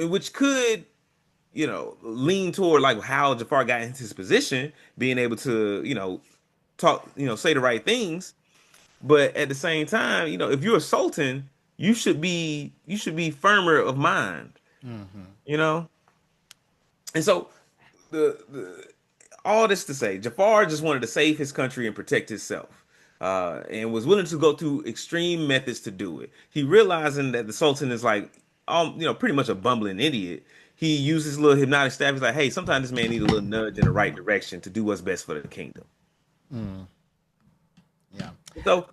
which could lean toward like how Jafar got into his position, being able to talk, say the right things. But at the same time, if you're a sultan, you should be firmer of mind, Mm-hmm. you know. And so the all this to say, Jafar just wanted to save his country and protect himself, and was willing to go through extreme methods to do it. He realizing that the Sultan is like, pretty much a bumbling idiot. He used his little hypnotic staff. He's like, hey, sometimes this man need a little nudge in the right direction to do what's best for the kingdom. Mm. Yeah. So,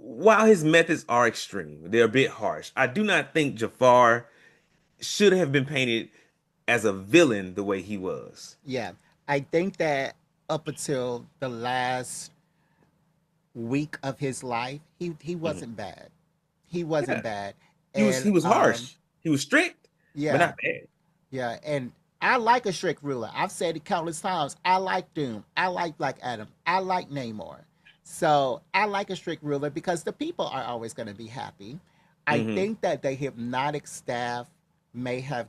while his methods are extreme, they're a bit harsh. I do not think Jafar should have been painted as a villain the way he was. Yeah. I think that up until the last week of his life, he Mhm. wasn't bad. He wasn't Yeah, bad. he And was harsh. He was strict, but yeah, not bad. yeah, and I like a strict ruler. I've said it countless times. I like Doom. I like Black Adam. I like Namor. So I like a strict ruler because the people are always going to be happy. I Hmm. think that the hypnotic staff may have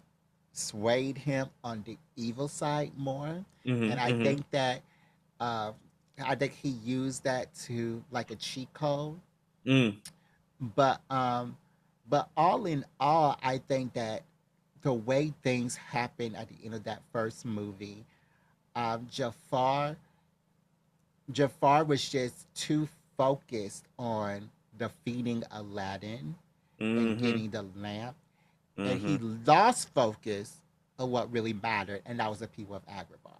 swayed him on the evil side more, and Hmm. I Hmm. think that uh, I think he used that to like a cheat code. Mm. But all in all, I think that the way things happen at the end of that first movie, um, Jafar Jafar was just too focused on defeating Aladdin and Hmm. getting the lamp, and he Hmm. lost focus of what really mattered, and that was the people of Agrabah.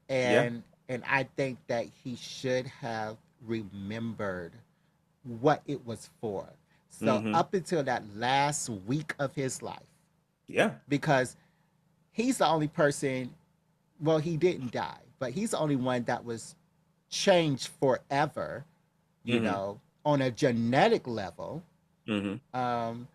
Yeah. And I think that he should have remembered what it was for. So Hmm. up until that last week of his life, Yeah. because he's the only person, well, he didn't die, but he's the only one that was changed forever, Hmm. on a genetic level. Hmm. Um,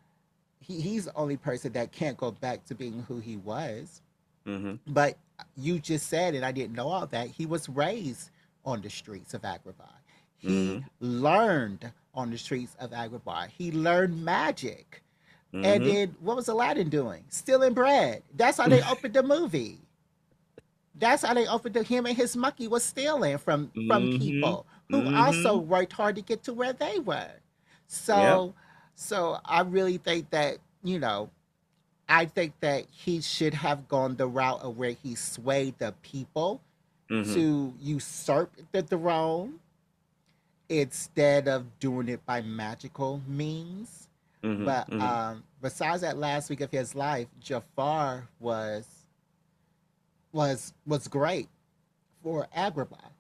he's the only person that can't go back to being who he was. Hmm. But you just said, and I didn't know all that, he was raised on the streets of Agrabah. He Hmm. learned on the streets of Agrabah. He learned magic. And Hmm. then what was Aladdin doing? Stealing bread. That's how they opened the movie. That's how they opened the him and his monkey was stealing from Hmm. people who also Hmm. worked hard to get to where they were. Yep. So I really think that, I think that he should have gone the route of where he swayed the people Hmm. to usurp the throne instead of doing it by magical means. Hmm. But Hmm. besides that last week of his life, Jafar was great for Agrabah,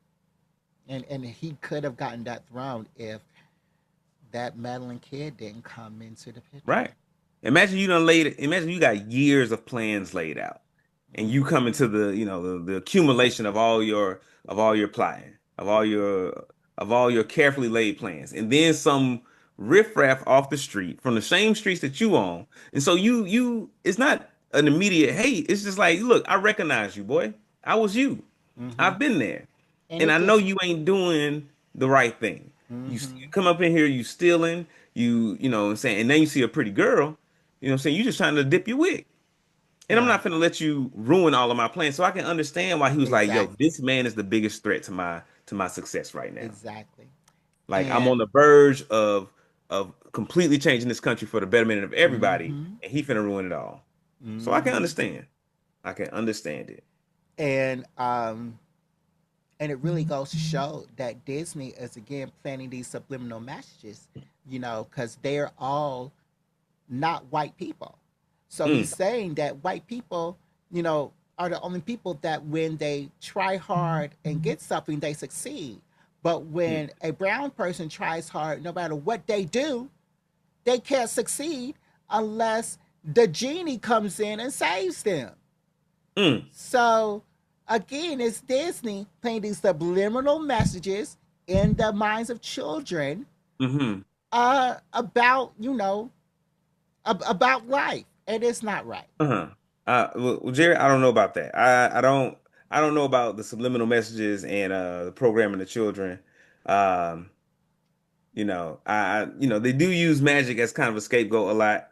and he could have gotten that throne if that meddling kid didn't come into the picture. Right. Imagine you got years of plans laid out, and you come into the accumulation of all your plotting, of all your carefully laid plans, and then some riffraff off the street from the same streets that you own. And so it's not an immediate hate. It's just like, look, I recognize you, boy. I was you. Mm-hmm. I've been there. And And it I know just. you ain't doing the right thing. You Mm-hmm. come up in here, you stealing, you know what I'm saying, and then you see a pretty girl, you know what I'm saying, you just trying to dip your wig. And I'm Yeah. not finna let you ruin all of my plans. So I can understand why he was like, yo, Exactly. this man is the biggest threat to my success right now. Exactly. Like I'm on And the verge of completely changing this country for the betterment of everybody, mm-hmm. and he finna ruin it all. So I can Mm-hmm. understand. I can understand it. And it really goes to show that Disney is again planting these subliminal messages, because they're all not white people. So he's Mm, saying that white people, are the only people that when they try hard and get something, they succeed. But mm, when a brown person tries hard, no matter what they do, they can't succeed unless the genie comes in and saves them. mm, So again, it's Disney playing these subliminal messages in the minds of children mm-hmm. about about life, and it's not right. Uh-huh. Well, Jerry, I don't know about that. I don't know about the subliminal messages and the programming the children. Um, they do use magic as kind of a scapegoat a lot.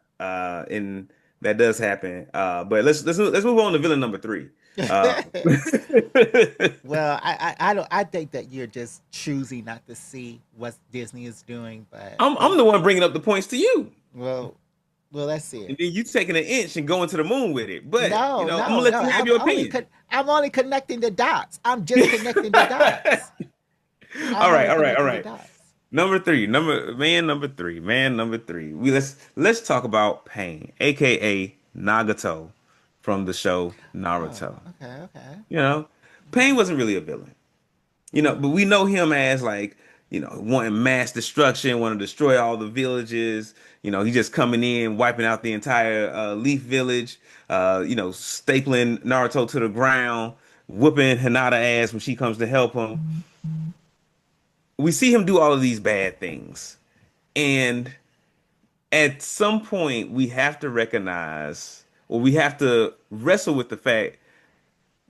And that does happen. But let's move on to villain number three. Uh, Well, I don't. I think that you're just choosing not to see what Disney is doing, but I'm the one bringing up the points to you. well. Well, let's see and it. then you taking an inch and going to the moon with it. But No, I'm gonna no, let no. you have your opinion. I'm only connecting the dots. I'm just connecting the dots. I'm All right, only all right, all connecting the right. dots. Number three, man number three. Let's talk about Pain, aka Nagato from the show Oh, Naruto. okay, okay. You know, Pain wasn't really a villain. But we know him as like, wanting mass destruction, want to destroy all the villages. He's just coming in, wiping out the entire Leaf Village, stapling Naruto to the ground, whooping Hinata ass when she comes to help him. We see him do all of these bad things. And at some point, we have to recognize, or we have to wrestle with the fact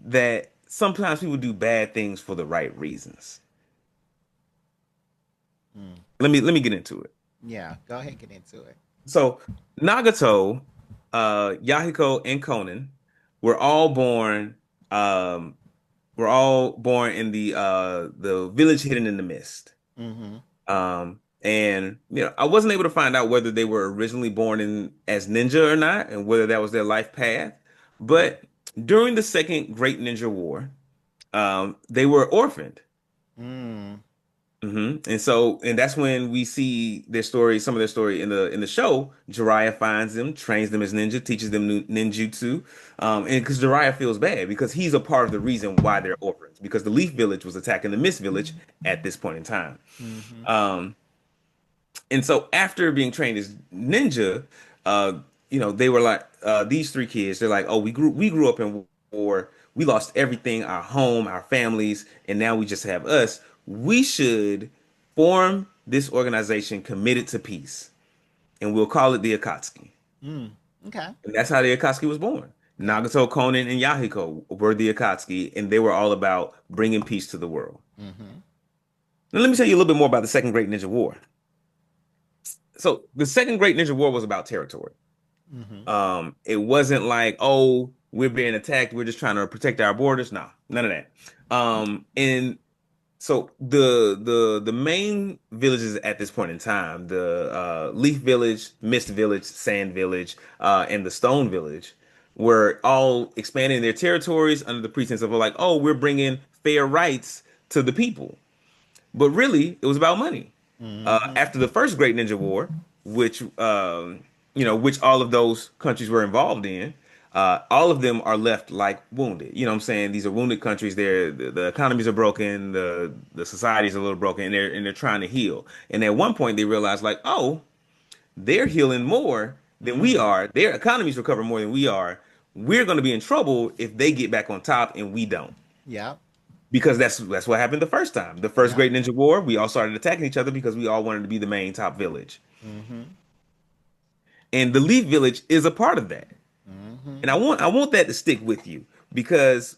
that sometimes people do bad things for the right reasons. Mm. Let me get into it. Yeah, go ahead and get into it. So Nagato, Yahiko, and Conan were all born um were all born in the village hidden in the mist. Mm-hmm. And I wasn't able to find out whether they were originally born in as ninja or not, and whether that was their life path. But during the Second Great Ninja War, they were orphaned. Mm. And that's when we see their story, some of their story in the show. Jiraiya finds them, trains them as ninja, teaches them ninjutsu, and because Jiraiya feels bad because he's a part of the reason why they're orphans because the Leaf Village was attacking the Mist Village at this point in time. Mm-hmm. Um, and so after being trained as ninja, they were like these three kids. They're like, oh, we grew up in war. We lost everything, our home, our families, and now we just have us. We should form this organization committed to peace, and we'll call it the Akatsuki. Mm. Okay. And that's how the Akatsuki was born. Yeah. Nagato, Conan, and Yahiko were the Akatsuki, and they were all about bringing peace to the world. Mm-hmm. Now, let me tell you a little bit more about the Second Great Ninja War. So, the Second Great Ninja War was about territory. Mm-hmm. It wasn't like, oh, we're being attacked, we're just trying to protect our borders. No, none of that. And so the main villages at this point in time, the Leaf Village, Mist Village, Sand Village, and the Stone Village, were all expanding their territories under the pretense of like, oh, we're bringing fair rights to the people. But really, it was about money. Mm-hmm. After the first Great Ninja War, which all of those countries were involved in, all of them are left like wounded. You know what I'm saying? These are wounded countries. The economies are broken, the society's a little broken, and they're trying to heal. And at one point, they realize like, oh, they're healing more than we Mm. are. Their economies recover more than we are. We're going to be in trouble if they get back on top and we don't. Yeah. Because that's what happened the first time. The first Yeah. Great Ninja War, we all started attacking each other because we all wanted to be the main top village. Mm-hmm. And the Leaf Village is a part of that. Mm-hmm. And I want that to stick with you because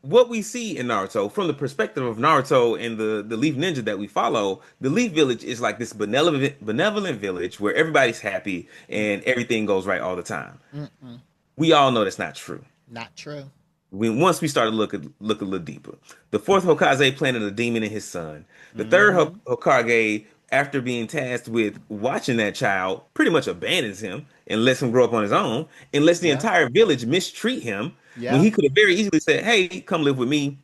what we see in Naruto, from the perspective of Naruto and the Leaf Ninja that we follow, the Leaf Village is like this benevolent village where everybody's happy and everything goes right all the time. Mm-mm. We all know that's not true. Not true. Once we started look a little deeper, the fourth Hokage planted a demon in his son. The third Mm-hmm. Hokage, after being tasked with watching that child, pretty much abandons him and lets him grow up on his own, and lets the Yeah. entire village mistreat him when Yeah. he could have very easily said, "Hey, come live with me.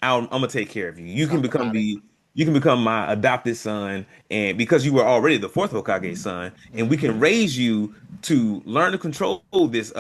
I'm gonna take care of you. Talk about it. You can become my adopted son, and because you were already the fourth Hokage's son, and we can Mm-hmm. raise you to learn to control this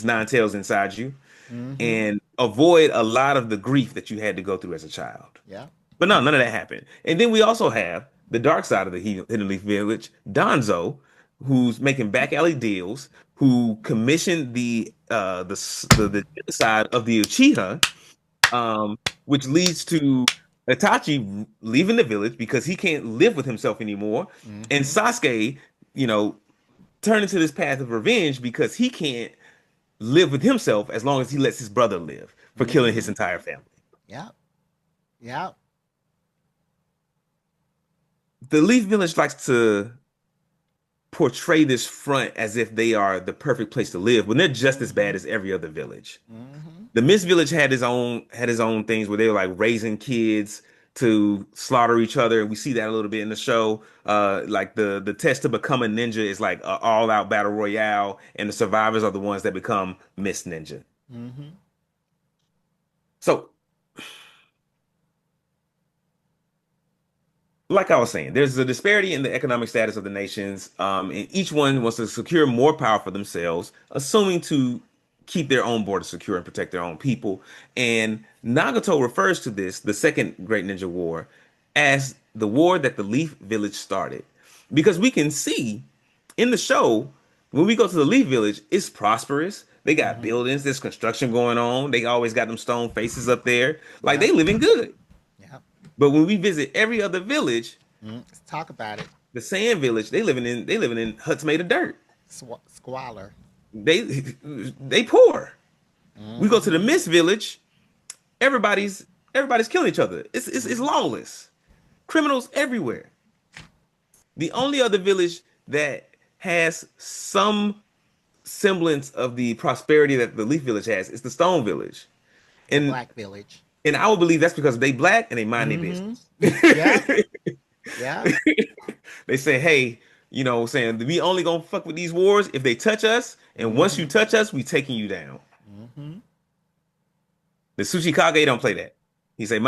nine tails inside you." Mm-hmm. And avoid a lot of the grief that you had to go through as a child. Yeah. But no, none of that happened. And then we also have the dark side of the Hidden Leaf Village, Donzo, who's making back alley deals, who commissioned the genocide of the Uchiha, which leads to Itachi leaving the village because he can't live with himself anymore, and Mm-hmm. Sasuke, you know, turning to this path of revenge because he can't live with himself as long as he lets his brother live for killing his Mm-hmm. entire family. Yeah. Yeah. The Leaf Village likes to portray this front as if they are the perfect place to live when they're just as bad Mm-hmm. as every other village. Mm-hmm. The Mist Village had his own things where they were like raising kids, to slaughter each other. We see that a little bit in the show. Like the test to become a ninja is like an all-out battle royale, and the survivors are the ones that become Miss Ninja. Mm-hmm. So, like I was saying, there's a disparity in the economic status of the nations, and each one wants to secure more power for themselves, assuming to keep their own borders secure and protect their own people. And Nagato refers to this, the Second Great Ninja War, as the war that the Leaf Village started. Because we can see in the show, when we go to the Leaf Village, it's prosperous. They got Mm-hmm. buildings, there's construction going on. They always got them stone faces up there. Like Yep. they living good. Yep. But when we visit every other village, Let's talk about it. the Sand Village, they living in huts made of dirt. Squalor. They they poor. We go to the Mm-hmm. Mist Village, everybody's killing each other. It's lawless. Criminals everywhere. The only other village that has some semblance of the prosperity that the Leaf Village has is the Stone Village. The And Black Village. and I would believe that's because they black and they mind their Mm-hmm. business. Yep. Yep. They say, hey, saying we only gonna fuck with these wars if they touch us, and once you Mm-hmm. touch us, we taking you down. Mm-hmm. The Tsuchikage don't play that. He say,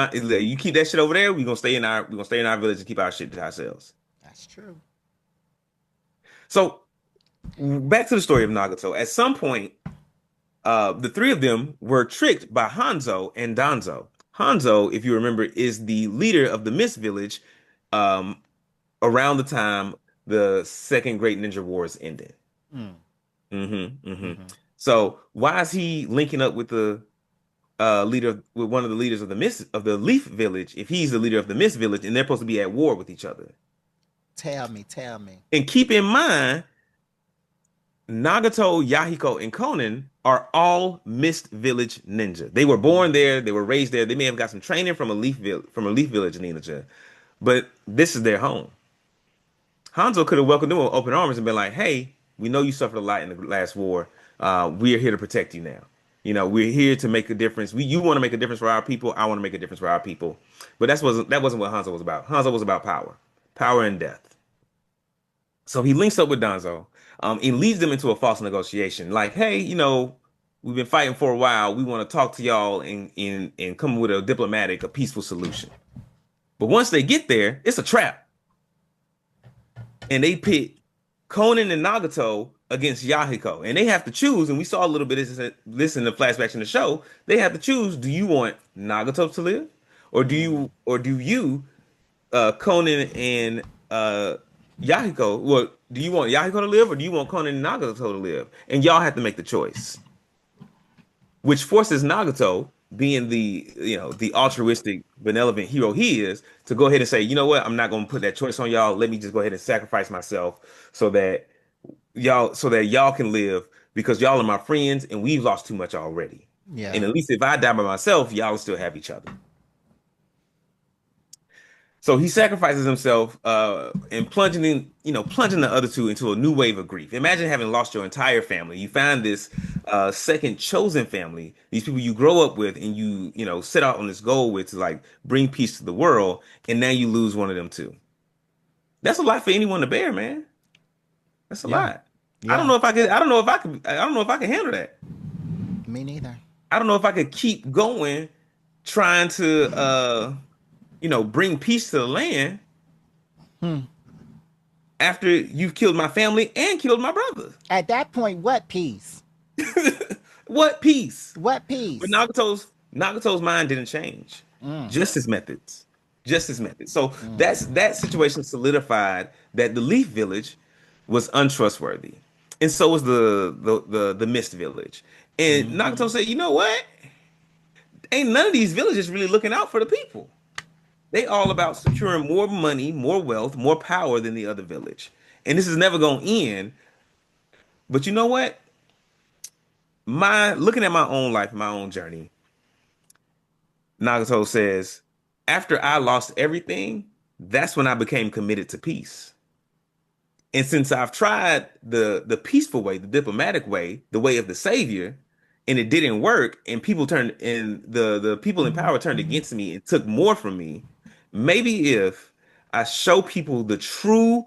you keep that shit over there, we gonna stay in our village and keep our shit to ourselves. That's true. So back to the story of Nagato. At some point, the three of them were tricked by Hanzo and Danzo. Hanzo, if you remember, is the leader of the Mist Village um, around the time the Second Great Ninja Wars ended. Mm. Hmm. Mm-hmm. So why is he linking up with the with one of the leaders of the Leaf Village if he's the leader of the Mist Village and they're supposed to be at war with each other? Tell me. Tell me. And keep in mind, Nagato, Yahiko, and Conan are all Mist Village ninja. They were born there, they were raised there. They may have got some training from a Leaf Village ninja, but this is their home. Hanzo could have welcomed them with open arms and been like, "Hey, we know you suffered a lot in the last war. We're here to protect you now. We're here to make a difference. You want to make a difference for our people. I want to make a difference for our people." But that wasn't what Hanzo was about. Hanzo was about power and death. So he links up with Danzo, and leads them into a false negotiation. Like, hey, we've been fighting for a while. We want to talk to y'all and come with a peaceful solution. But once they get there, it's a trap. And they pit Conan and Nagato against Yahiko. And they have to choose, and we saw a little bit of this in the flashbacks in the show. They have to choose, do you want Nagato to live? Or do you Conan and Yahiko, well, do you want Yahiko to live or do you want Conan and Nagato to live? And y'all have to make the choice. Which forces Nagato, being the altruistic, benevolent hero he is, to go ahead and say, you know what, I'm not gonna put that choice on y'all. Let me just go ahead and sacrifice myself so that y'all can live because y'all are my friends and we've lost too much already. Yeah. And at least if I die by myself, y'all will still have each other. So he sacrifices himself and plunging the other two into a new wave of grief. Imagine having lost your entire family. You find this second chosen family, these people you grow up with, and you set out on this goal with to like bring peace to the world, and now you lose one of them too. That's a lot for anyone to bear, man. That's a Yeah. lot. I don't Yeah. know if I could. I don't know if I could. I don't know if I can handle that. Me neither. I don't know if I could keep going, trying to bring peace to the land Hmm. after you've killed my family and killed my brother. At that point, what peace? What peace? What But peace? Nagato's mind didn't change. Mm. Just his methods. Just his methods. So Mm. that situation solidified that the Leaf Village was untrustworthy. And so was the Mist Village. And Mm-hmm. Nagato said, you know what? Ain't none of these villages really looking out for the people. They all about securing more money, more wealth, more power than the other village. And this is never gonna end. But you know what? My looking at my own life, my own journey, Nagato says, after I lost everything, that's when I became committed to peace. And since I've tried the peaceful way, the diplomatic way, the way of the savior, and it didn't work, and the people in power turned against me and took more from me, maybe if I show people the true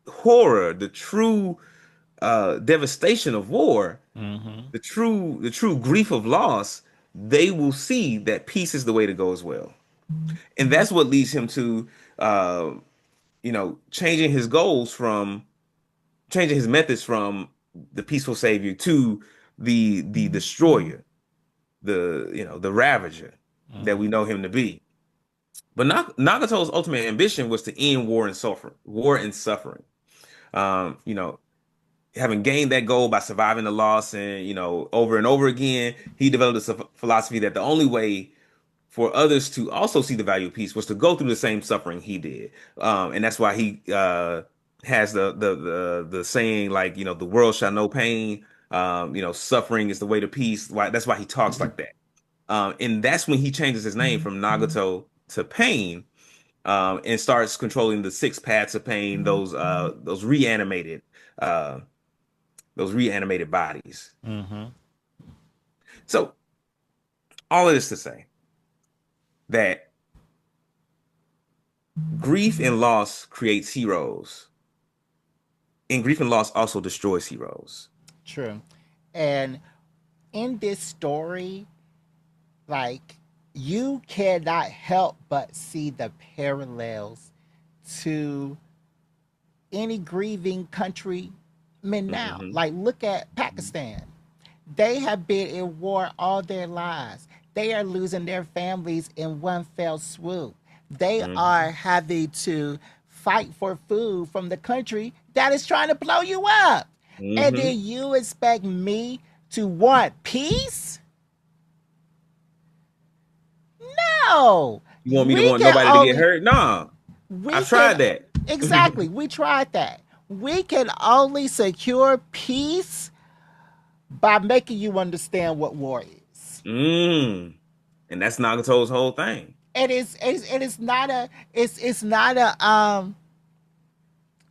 horror, the true devastation of war, Mm-hmm. the true grief of loss, they will see that peace is the way to go as well. And that's what leads him to uh, changing his goals from changing his methods from the peaceful savior to the destroyer, the ravager that we know him to be. But Nagato's ultimate ambition was to end war and suffering. Um, you know, having gained that goal by surviving the loss and over and over again, he developed a philosophy that the only way for others to also see the value of peace was to go through the same suffering he did. And that's why he has the saying, like, the world shall know pain. Suffering is the way to peace. That's why he talks like that. And that's when he changes his name from Nagato to Pain, and starts controlling the six paths of pain, those reanimated uh, bodies. Mm-hmm. So all of this to say that grief and loss creates heroes, and grief and loss also destroys heroes. True. And in this story, like, you cannot help but see the parallels to any grieving country now. Hmm. Like, look at Pakistan. They have been in war all their lives. They are losing their families in one fell swoop. They Hmm. are having to fight for food from the country that is trying to blow you up. And Hmm. then you expect me to want peace? No. You want me to We want can nobody to get only hurt? Nah, we I've can tried that. exactly. We tried that. We can only secure peace by making you understand what war is. Mm. And that's Nagato's whole thing. It is not a it's not a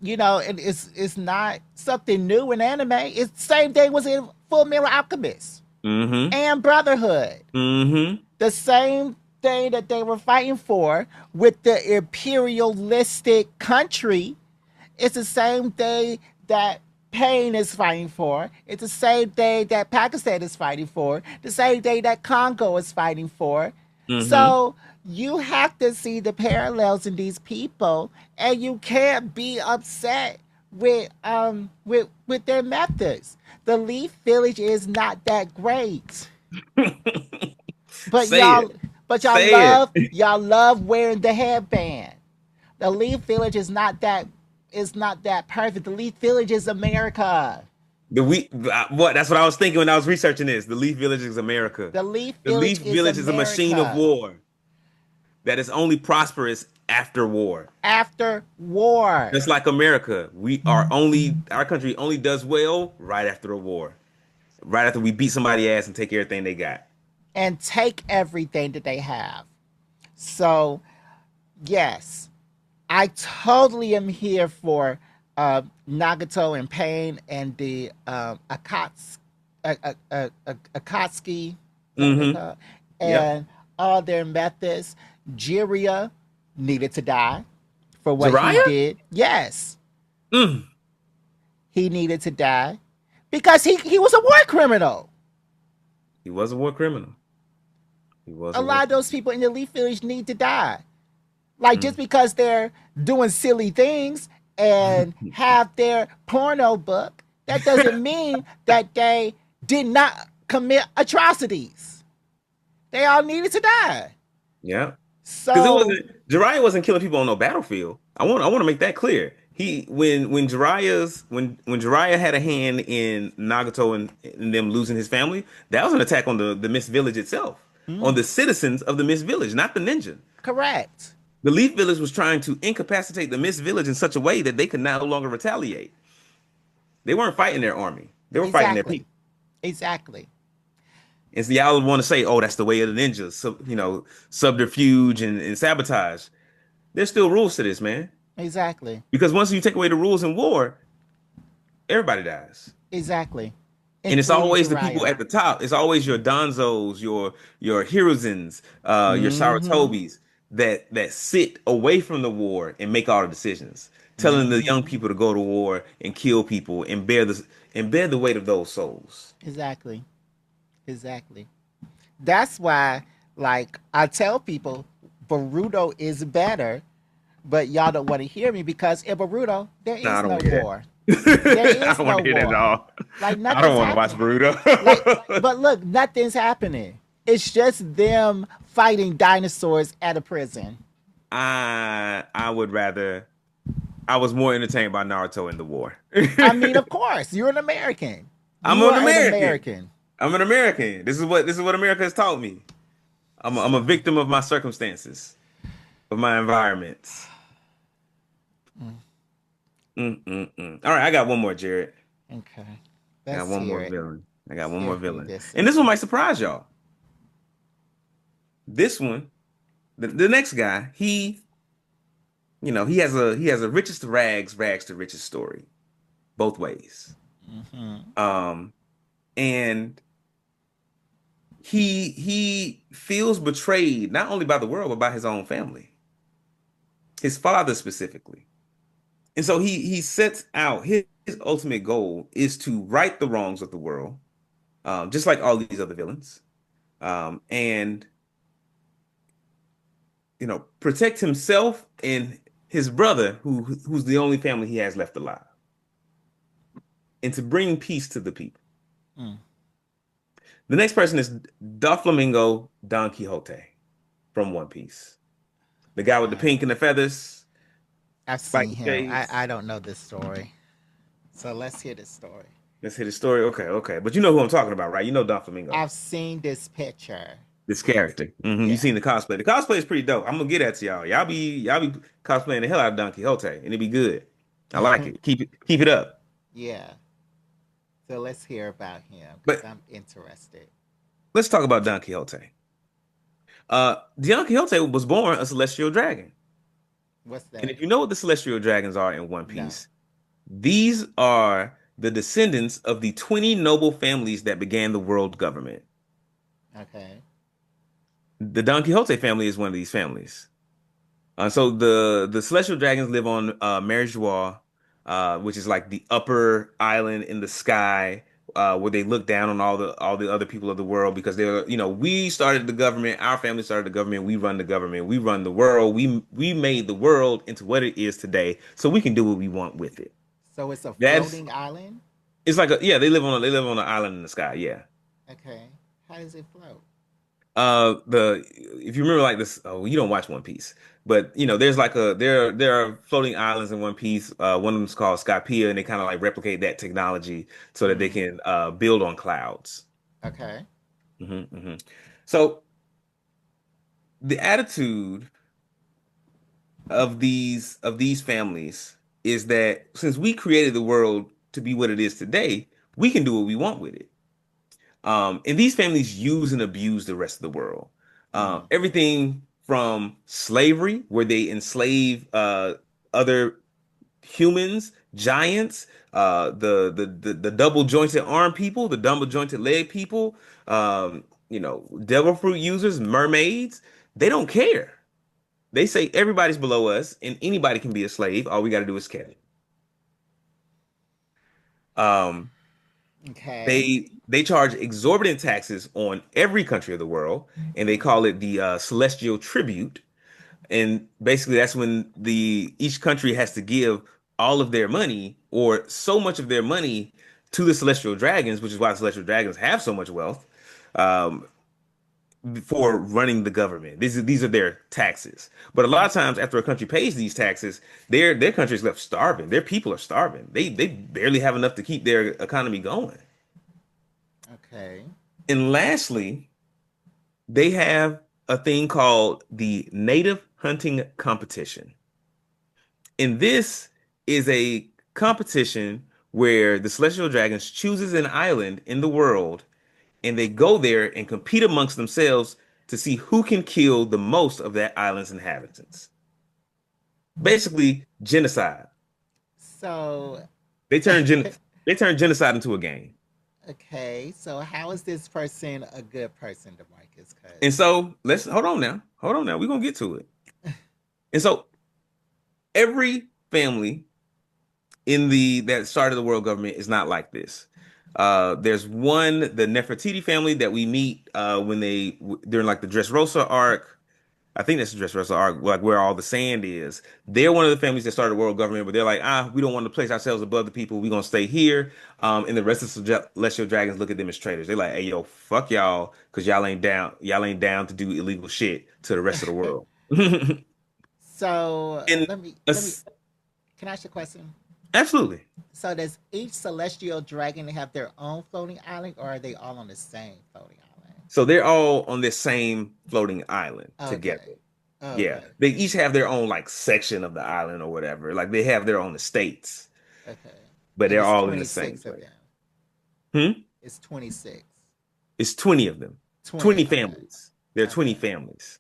it's not something new in anime. It's the same thing was in Full Metal Alchemist Hmm. and Brotherhood. Hmm. The same thing that they were fighting for with the imperialistic country. It's the same thing that Pain is fighting for. It's the same thing that Pakistan is fighting for. The same thing that Congo is fighting for. Hmm. So you have to see the parallels in these people, and you can't be upset with their methods. The Leaf Village is not that great, but Say y'all it. but y'all Say love it. y'all love wearing the headband. The Leaf Village is not that perfect. The Leaf Village is America. That's what I was thinking when I was researching this. The Leaf Village is America. The Leaf The Village Leaf is Village is a machine of America. war that is only prosperous after war. After war. Just like America, our country only does well right after a war. Right after we beat somebody ass and take everything they got. And take everything that they have. So, yes, I totally am here for Nagato and Pain and the Akatsuki, is that what they Hmm. call it? Yep. And all their methods. Jiria needed to die for what he Jiraiya? did. Yes, Mm. he needed to die because he was a war criminal. He was a war criminal. He was A a war lot of those criminal. people in the Leaf Village need to die. Like, just Mm. because they're doing silly things and have their porno book, that doesn't mean that they did not commit atrocities. They all needed to die. Yeah. Because So Jiraiya wasn't killing people on no battlefield. I want to make that clear. He when Jiraiya had a hand in Nagato and them losing his family, that was an attack on the Mist Village itself, on the citizens of the Mist Village, not the ninja. correct. The Leaf Village was trying to incapacitate the Mist Village in such a way that they could no longer retaliate. They weren't fighting their army; they were fighting their Exactly. people. Exactly. And so y'all want to say, "Oh, that's the way of the ninjas," subterfuge and sabotage. There's still rules to this, man. Exactly. Because once you take away the rules in war, everybody dies. Exactly. And it's Including always the people Jiraiya. at the top. It's always your Donzos, your Hirozens, your Mm-hmm. Saratobis. that sit away from the war and make all the decisions, telling the young Hmm. people to go to war and kill people and bear the weight of those souls. Exactly. Exactly. That's why, like, I tell people, Boruto is better, but y'all don't want to hear me because in Boruto, there No, I is don't no want to hear war. There that. I is don't want no to hear that at war. all. Like, I don't nothing's want to watch happening. Like, Naruto. but look, nothing's happening. It's just them fighting dinosaurs at a prison. I would rather. I was more entertained by Naruto in the war. I mean, of course, you're an American. I'm You an are an American. American. I'm an American. This is what America has taught me. I'm a victim of my circumstances, of my environments. Mm-mm-mm. All right, I got one more, Jared. Okay. I got Let's one hear more it. villain. I got Let's one hear more from villain, this and one. this one might surprise y'all. This one, the next guy, he has a richest to rags to riches story, both ways. Hmm. Um, and he feels betrayed not only by the world but by his own family, his father specifically. And so he sets out his ultimate goal is to right the wrongs of the world, just like all these other villains, and protect himself and his brother, who's the only family he has left alive, and to bring peace to the people. Mm. The next person is Doflamingo Don Quixote from One Piece, the guy with the Uh, pink and the feathers, I've seen spiky him. I shades. don't know this story. So let's hear this story. Let's hit his story. Okay, okay, but you know who I'm talking about, right? You know Doflamingo. I've seen this picture. This character. You Yeah. seen the cosplay. The cosplay is pretty dope. I'm gonna get that to y'all. Y'all be cosplaying the hell out of Don Quixote, and it'd be good. I like it. Keep it up. Yeah. So let's hear about him because But I'm interested. let's talk about Don Quixote. Don Quixote was born a celestial dragon. What's And that? if you know what the celestial dragons are in One No. Piece, these are the descendants of the 20 noble families that began the world government. Okay. The Don Quixote family is one of these families. So the celestial dragons live on Merijois, which is like the upper island in the sky, where they look down on all the other people of the world because we started the government, our family started the government, we run the government, we run the world, we made the world into what it is today, so we can do what we want with it. So it's a That's floating island? it's like yeah, they live on an island in the sky, yeah. Okay. How does it float? The if you remember like this, oh, you don't watch One Piece, but there's like there are floating islands in One Piece. One of them is called Skypiea, and they kind of like replicate that technology so that they Hmm. can build on clouds. Okay. Hmm. So the attitude of these families is that since we created the world to be what it is today, we can do what we want with it. And these families use and abuse the rest of the world. Mm. Everything from slavery, where they enslave other humans, giants, the double jointed arm people, the double jointed leg people, devil fruit users, mermaids. They don't care. They say everybody's below us and anybody can be a slave. All we got to do is kill it. Um, Okay. they charge exorbitant taxes on every country of the world, and they call it the celestial tribute. And basically, that's when the each country has to give all of their money or so much of their money to the celestial dragons, which is why the celestial dragons have so much wealth um, for running the government. These are their taxes. But a lot of times, after a country pays these taxes, their country is left starving. Their people are starving. They barely have enough to keep their economy going. Okay. And lastly, they have a thing called the native hunting competition. And this is a competition where the Celestial Dragons chooses an island in the world and they go there and compete amongst themselves to see who can kill the most of that island's inhabitants. Basically, genocide. So, They turn gen they turn genocide into a game. okay. So, how is this person a good person, Demarcus? And Because, so let's hold on now. Hold on now. We're gonna get to it. And so every family in the that started the world government is not like this. There's one, the Nefertiti family that we meet when during like the Dressrosa arc. I think that's the Dressrosa arc, like where all the sand is. They're one of the families that started the world government, but they're like, we don't want to place ourselves above the people. We're gonna stay here. And the rest of the celestial dragons look at them as traitors. They're like, hey, yo, fuck y'all, because y'all ain't down to do illegal shit to the rest of the world. So And let me can I ask you a question? absolutely. So does each celestial dragon have their own floating island, or are they all on the same floating island? So they're all on this same floating island Okay. together. Yeah. Okay. They each have their own like section of the island or whatever. Like they have their own estates, Okay. but And they're it's all in the same 26 of place. them. Hmm? It's 26. It's 20 of them. 20. 20 Okay. families. There are 20 Okay. families.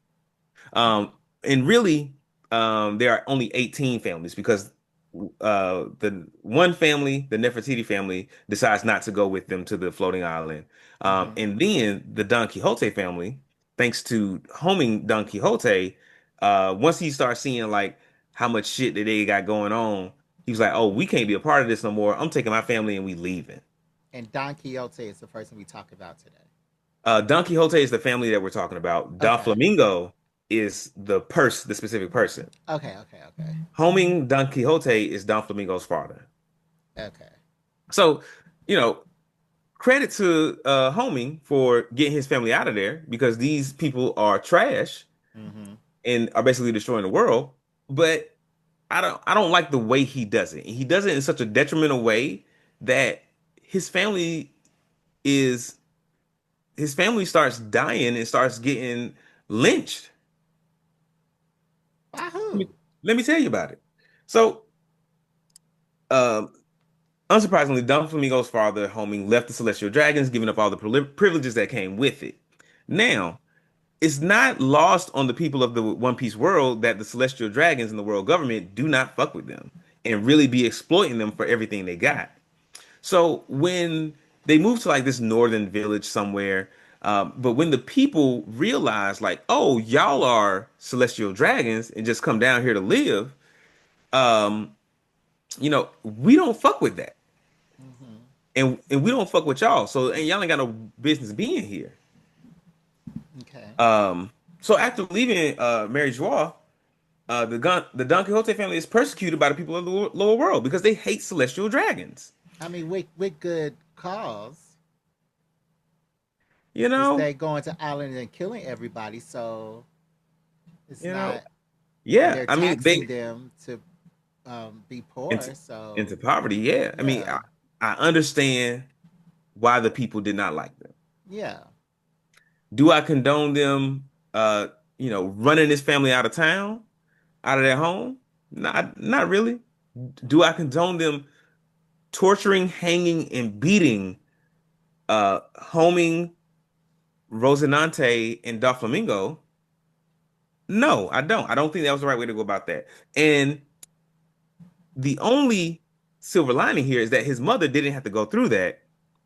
And really, there are only 18 families because the one family, the Nefertiti family, decides not to go with them to the floating island. Hmm. And then the Don Quixote family, thanks to homing Don Quixote, once he starts seeing like how much shit that they got going on, he was like, "Oh, we can't be a part of this no more. I'm taking my family and we leaving." And Don Quixote is the person we talk about today. Don Quixote is the family that we're talking about. Okay. Doflamingo is the specific person. Okay. Okay. Okay. Homing Don Quixote is Don Flamingo's father. Okay. So, you know, credit to Homing for getting his family out of there because these people are trash Hmm. and are basically destroying the world. But I don't like the way he does it. He does it in such a detrimental way that his family is his family starts dying and starts getting lynched. Let me, Wahoo! let me tell you about it. So, um, unsurprisingly, Don Flamingo's father, Homing, left the Celestial Dragons, giving up all the privileges that came with it. Now, it's not lost on the people of the One Piece world that the Celestial Dragons and the world government do not fuck with them and really be exploiting them for everything they got. So when they move to like this northern village somewhere, but when the people realize like, oh, y'all are Celestial Dragons and just come down here to live, um, we don't fuck with that. Hmm. And we don't fuck with y'all. So and y'all ain't got no business being here. Okay. Um, so after leaving Mary Joie, the Don Quixote family is persecuted by the people of the lower world because they hate celestial dragons. I mean, with good cause, You because know, they going to islands and killing everybody. So it's you know, not, and yeah. they're I mean, taxing them to be poor. into So into poverty. Yeah. I mean, yeah, I understand why the people did not like them. yeah. Do I condone them? Running this family out of town, out of their home? Not really. Do I condone them torturing, hanging, and beating homing Rosinante and Doflamingo? No, I don't. I don't think that was the right way to go about that. And the only silver lining here is that his mother didn't have to go through that,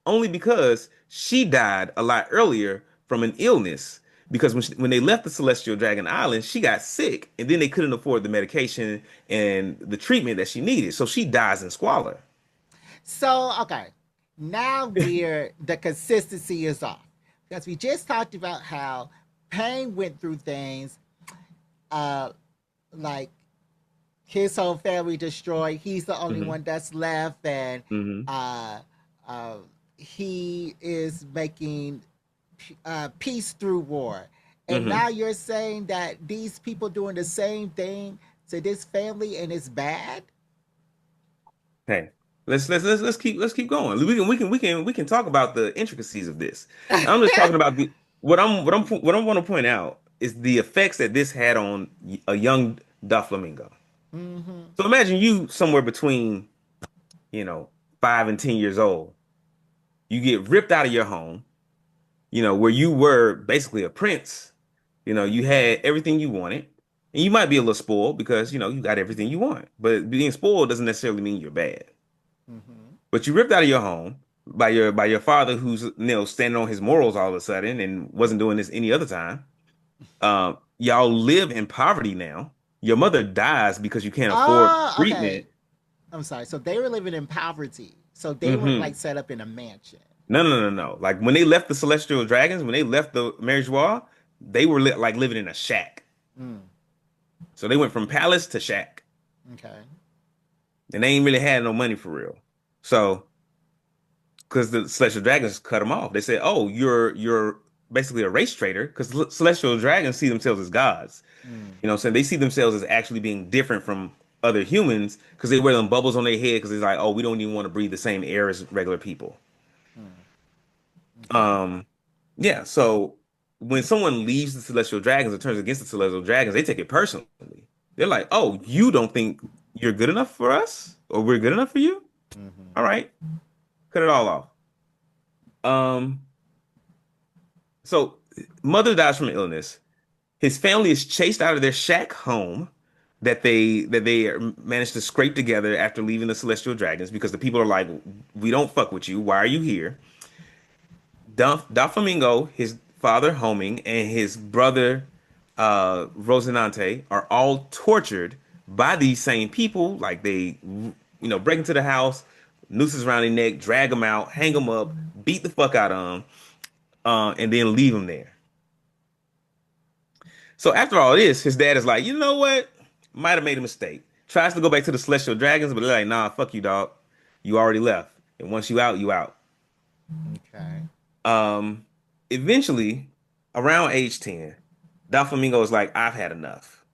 only because she died a lot earlier from an illness. Because when they left the Celestial Dragon Island, she got sick, and then they couldn't afford the medication and the treatment that she needed. So she dies in squalor. So okay, now we're the consistency is off because we just talked about how Pain went through things uh like his whole family destroyed. He's the only Hmm. one that's left, and Hmm. uh, uh, he is making peace through war. And Hmm. now you're saying that these people doing the same thing to this family and it's bad. Hey, let's keep going. We can talk about the intricacies of this. I'm just talking about the what I want to point out is the effects that this had on a young Doflamingo. Hmm. So imagine you somewhere between, you know, 5 and 10 years old. You get ripped out of your home, where you were basically a prince. You had everything you wanted. And you might be a little spoiled because, you got everything you want. But being spoiled doesn't necessarily mean you're bad. Hmm. But you ripped out of your home by your father who's standing on his morals all of a sudden and wasn't doing this any other time. Y'all live in poverty now. your mother dies because you can't afford Oh, okay. treatment. I'm sorry. So they were living in poverty. So they weren't like Hmm. set up in a mansion. No, no, no, no. Like when they left the Celestial Dragons, when they left the marriage wall, they were like living in a shack. Mm, So they went from palace to shack, okay. and they ain't really had no money for real. So because the Celestial Dragons cut them off, they said, "Oh, you're basically a race traitor," because Celestial Dragons see themselves as gods. Mm, You know what I'm saying? They see themselves as actually being different from other humans because they wear them bubbles on their head because it's like, oh, we don't even want to breathe the same air as regular people. mm, okay. Um, yeah, so when someone leaves the Celestial Dragons and turns against the Celestial Dragons, they take it personally. They're like, oh, you don't think you're good enough for us? Or we're good enough for you? Hmm. All right, cut it all off. Um, so mother dies from illness. His family is chased out of their shack home that they managed to scrape together after leaving the Celestial Dragons because the people are like, we don't fuck with you. Why are you here? Doflamingo, his father Homing, and his brother Rosinante are all tortured by these same people. Like they, break into the house, nooses around their neck, drag them out, hang them up, beat the fuck out of them, and then leave them there. So after all this, his dad is like, you know what? Might have made a mistake. Tries to go back to the Celestial Dragons, but they're like, nah, fuck you, dog. You already left. And once you out, you out. Okay. Um, Eventually, around age 10, Doflamingo is like, I've had enough.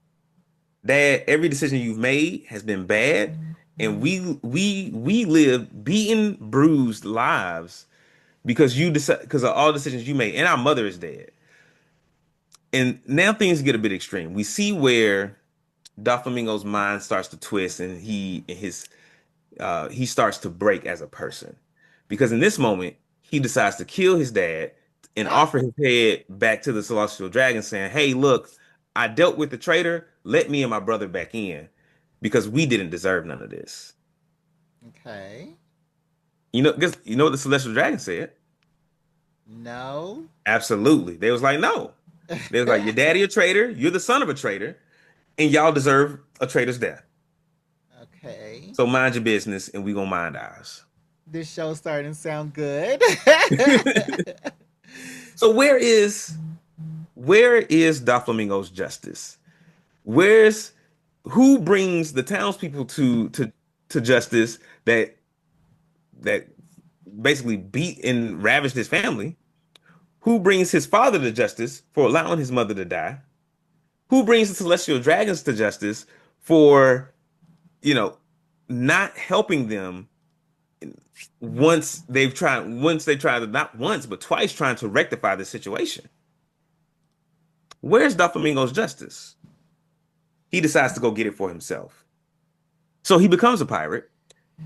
Dad, every decision you've made has been bad, and we live beaten, bruised lives because you decide because of all decisions you made, and our mother is dead. And now things get a bit extreme. We see where Doflamingo's mind starts to twist, and he starts to break as a person because in this moment he decides to kill his dad and Ah, offer his head back to the Celestial Dragon, saying, "Hey, look, I dealt with the traitor. Let me and my brother back in because we didn't deserve none of this." okay. You know what the Celestial Dragon said? No. Absolutely. They was like, no. They was like, your daddy a traitor, you're the son of a traitor, and y'all deserve a traitor's death. Okay. So mind your business, and we gonna mind ours. This show's starting to sound good. So where is Doflamingo's justice? Where's who brings the townspeople to justice that basically beat and ravaged his family? Who brings his father to justice for allowing his mother to die? Who brings the celestial dragons to justice for, you know, not helping them once they tried to not once but twice trying to rectify the situation? Where's Doflamingo's justice? He decides to go get it for himself. So he becomes a pirate.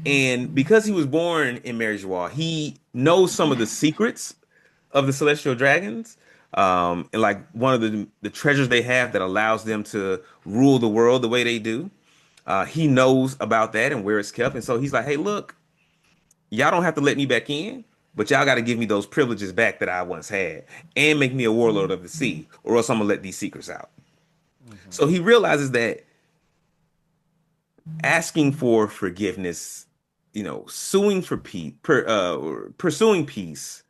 And because he was born in Mariejois, he knows some of the secrets of the celestial dragons. And like one of the treasures they have that allows them to rule the world the way they do. He knows about that and where it's kept. And so he's like, hey, look, y'all don't have to let me back in, but y'all got to give me those privileges back that I once had and make me a warlord of the sea, or else I'm going to let these secrets out. So Hmm. he realizes that asking for forgiveness, suing for peace, or pursuing peace,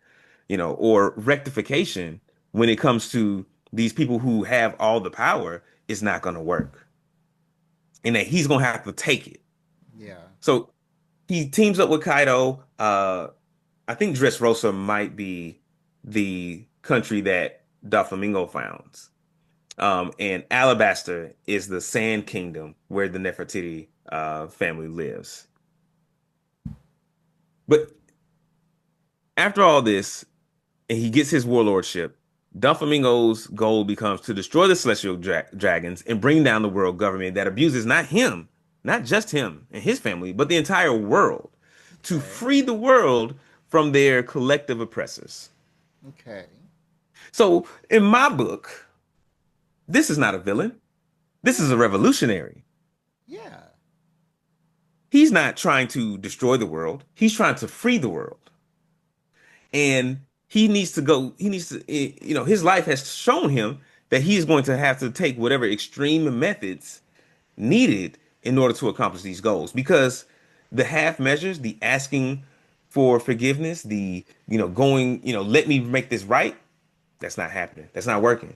or rectification when it comes to these people who have all the power is not going to work, and that he's going to have to take it. Yeah. So he teams up with Kaido. I think Dressrosa might be the country that Doflamingo founds. And Alabaster is the Sand Kingdom where the Nefertiti family lives. But after all this, and he gets his warlordship, Doflamingo's goal becomes to destroy the celestial dragons and bring down the world government that abuses not him, not just him and his family, but the entire world, to Okay. free the world from their collective oppressors. Okay. So, in my book, this is not a villain. This is a Yeah. revolutionary. Yeah. He's not trying to destroy the world. He's trying to free the world. And he needs to, his life has shown him that he's going to have to take whatever extreme methods needed in order to accomplish these goals. Because the half measures, the asking for forgiveness, the going, let me make this right, that's not happening. That's not working.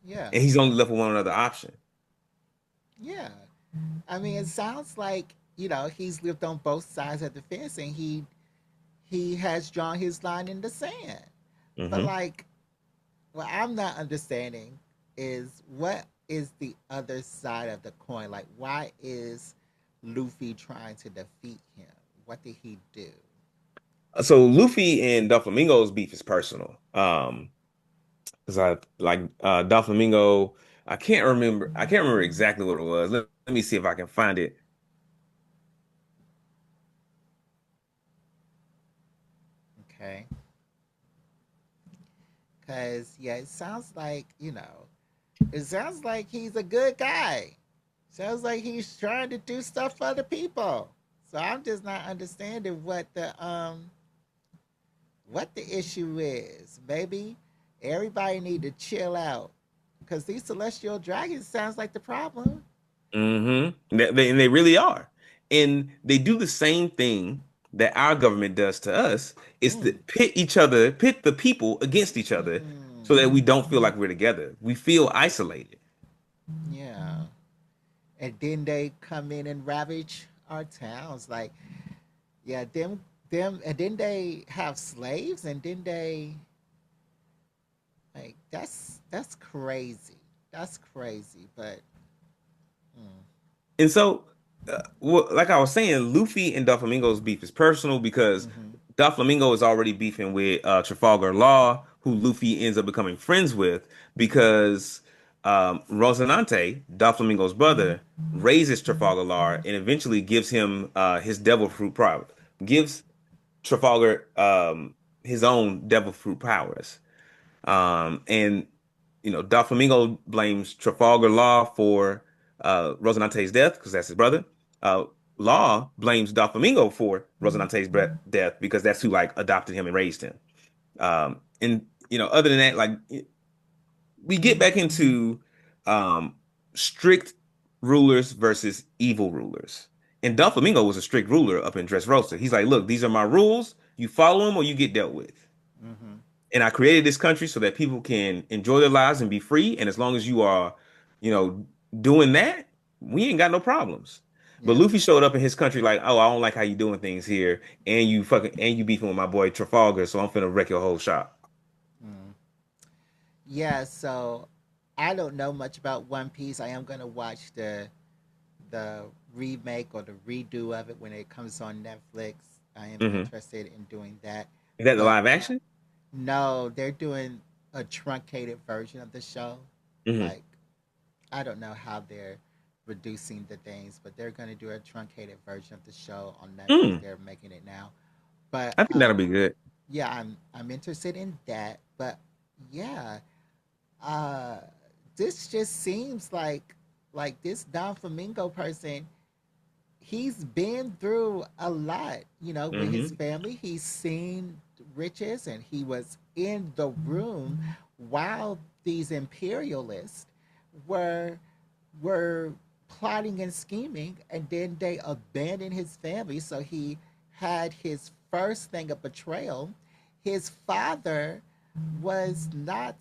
Yeah. And he's only left with one other option. Yeah. I mean, it sounds like, he's lived on both sides of the fence and he has drawn his line in the sand. But Hmm. like, what I'm not understanding is what is the other side of the coin? Like, why is Luffy trying to defeat him? What did he do? So Luffy and Doflamingo's beef is personal. Because I like Doflamingo, I can't remember exactly what it was. Let me see if I can find it. Okay. Because, yeah, it sounds like, it sounds like he's a good guy. Sounds like he's trying to do stuff for other people. So I'm just not understanding what the issue is. Maybe everybody need to chill out because these celestial dragons sounds like the problem. And they really are. And they do the same thing that our government does to us, is to Mm. pit the people against each other so Mm. that we don't feel like we're together. We feel isolated. Yeah. And then they come in and ravage our towns. Like, yeah, them, and then they have slaves, and then they like that's crazy. That's crazy. But mm, And so, like I was saying, Luffy and Doflamingo's beef is personal because mm-hmm, Doflamingo is already beefing with Trafalgar Law, who Luffy ends up becoming friends with because Rocinante, Doflamingo's brother, raises Trafalgar Law and eventually gives him his devil fruit power, gives Trafalgar his own devil fruit powers. And Doflamingo blames Trafalgar Law for Rosinante's death because that's his brother. Uh, Law blames Doflamingo for Rosinante's death because that's who like adopted him and raised him. And other than that, like we get back into um, strict rulers versus evil rulers. And Doflamingo was a strict ruler up in Dressrosa. He's like, look, these are my rules. You follow them or you get dealt with. mm-hmm, And I created this country so that people can enjoy their lives and be free. And as long as you are, you know, doing that, we ain't got no problems. But yeah. Luffy showed up in his country like, oh, I don't like how you doing things here, and you beefing with my boy Trafalgar, so I'm finna wreck your whole shop. Mm. Yeah, so I don't know much about One Piece. I am gonna watch the remake or the redo of it when it comes on Netflix. I am Hmm. interested in doing that. Is that the But live action? no, they're doing a truncated version of the show. Hmm. Like, I don't know how they're reducing the things, but they're gonna do a truncated version of the show on Netflix. Mm. They're making it now. But I think that'll be good. yeah, I'm interested in that. But yeah, uh, this just seems like this Don Flamingo person. He's been through a lot, with his Hmm. family. He's seen riches, and he was in the room while these imperialists were were plotting and scheming, and then they abandoned his family. So he had his first thing of betrayal. His father was not.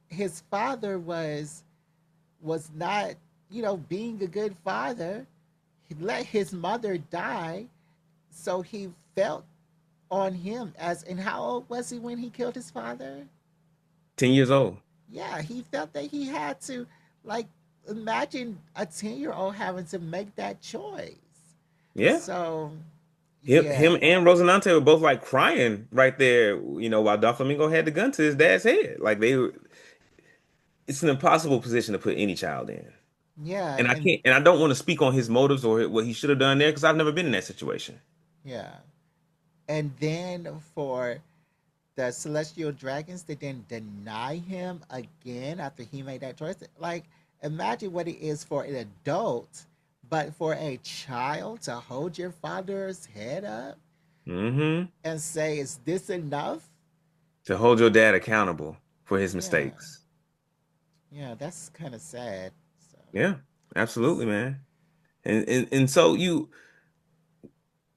His father was not, being a good father. He let his mother die, so he felt on him as. And how old was he when he killed his father? 10 years old. Yeah, he felt that he had to, like, imagine a 10-year-old having to make that choice. Yeah. So, Him yeah, and Rosinante were both like crying right there, while Doflamingo had the gun to his dad's head. Like it's an impossible position to put any child in. yeah, And I and can't, and I don't want to speak on his motives or what he should have done there because I've never been in that situation. yeah. And then for the celestial dragons to then deny him again after he made that choice. Like, imagine what it is for an adult, but for a child to hold your father's head up Hmm. and say, "Is this enough?" To hold your dad accountable for his Yeah, mistakes. yeah, that's kind of sad. So, Yeah. Absolutely, man. And so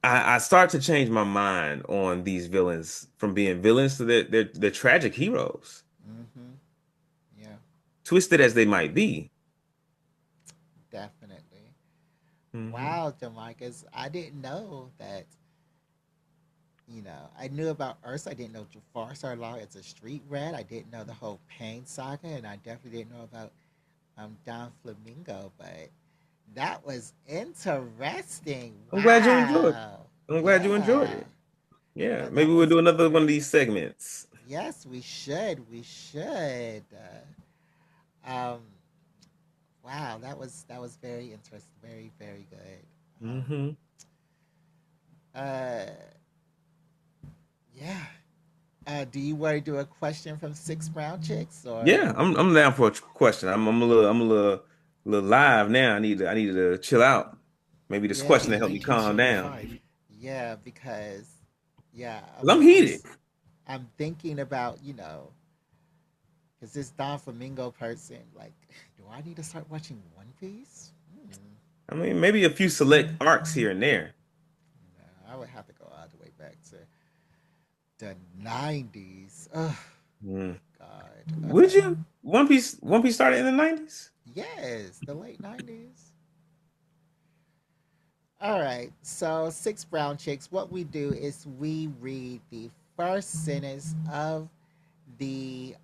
I start to change my mind on these villains from being villains to they're tragic heroes, Mm-hmm. Yeah, twisted as they might be. definitely. Hmm. Wow, Demarcus, I didn't know that. I knew about Ursa. I didn't know Jafar started out as a street rat. I didn't know the whole Pain saga, and I definitely didn't know about Don Flamingo. But that was interesting. I'm glad you enjoyed. Wow. I'm glad you enjoyed Yeah. it. Yeah, Yeah, maybe that we'll was do another one of great. these segments. Yes, we should. We should. Um, wow, that was very interesting. Very, very good. Hmm. Uh, yeah. Do you want to do a question from Six Brown Chicks or? Yeah, I'm down for a question. I'm a little live now. I need to chill out. Maybe this Yeah, question to help me calm down. yeah, because yeah, 'Cause I'm heated. I'm thinking about because this Don Flamingo person, like, do I need to start watching One Piece? I mean, maybe a few select arcs here and there. No, I would have to go all the way back to the '90s. Oh Mm. God. Would Okay. you? One Piece started in the 90s? Yes, the late '90s. All right. So Six Brown Chicks. What we do is we read the first sentence of the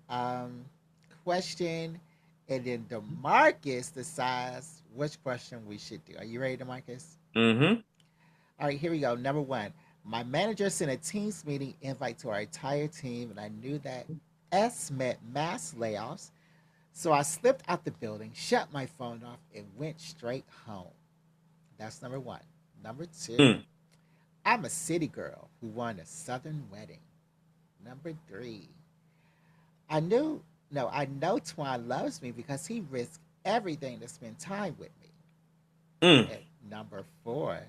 question, and then Demarcus decides which question we should do. Are you ready, Demarcus? Mm-hmm. All right, here we go. Number one, my manager sent a Teams meeting invite to our entire team, and I knew that S meant mass layoffs. So I slipped out the building, shut my phone off, and went straight home. That's number one. Number two, Mm. I'm a city girl who won a southern wedding. Number three, I knew, no, I know Twan loves me because he risked everything to spend time with me. Mm. At number four,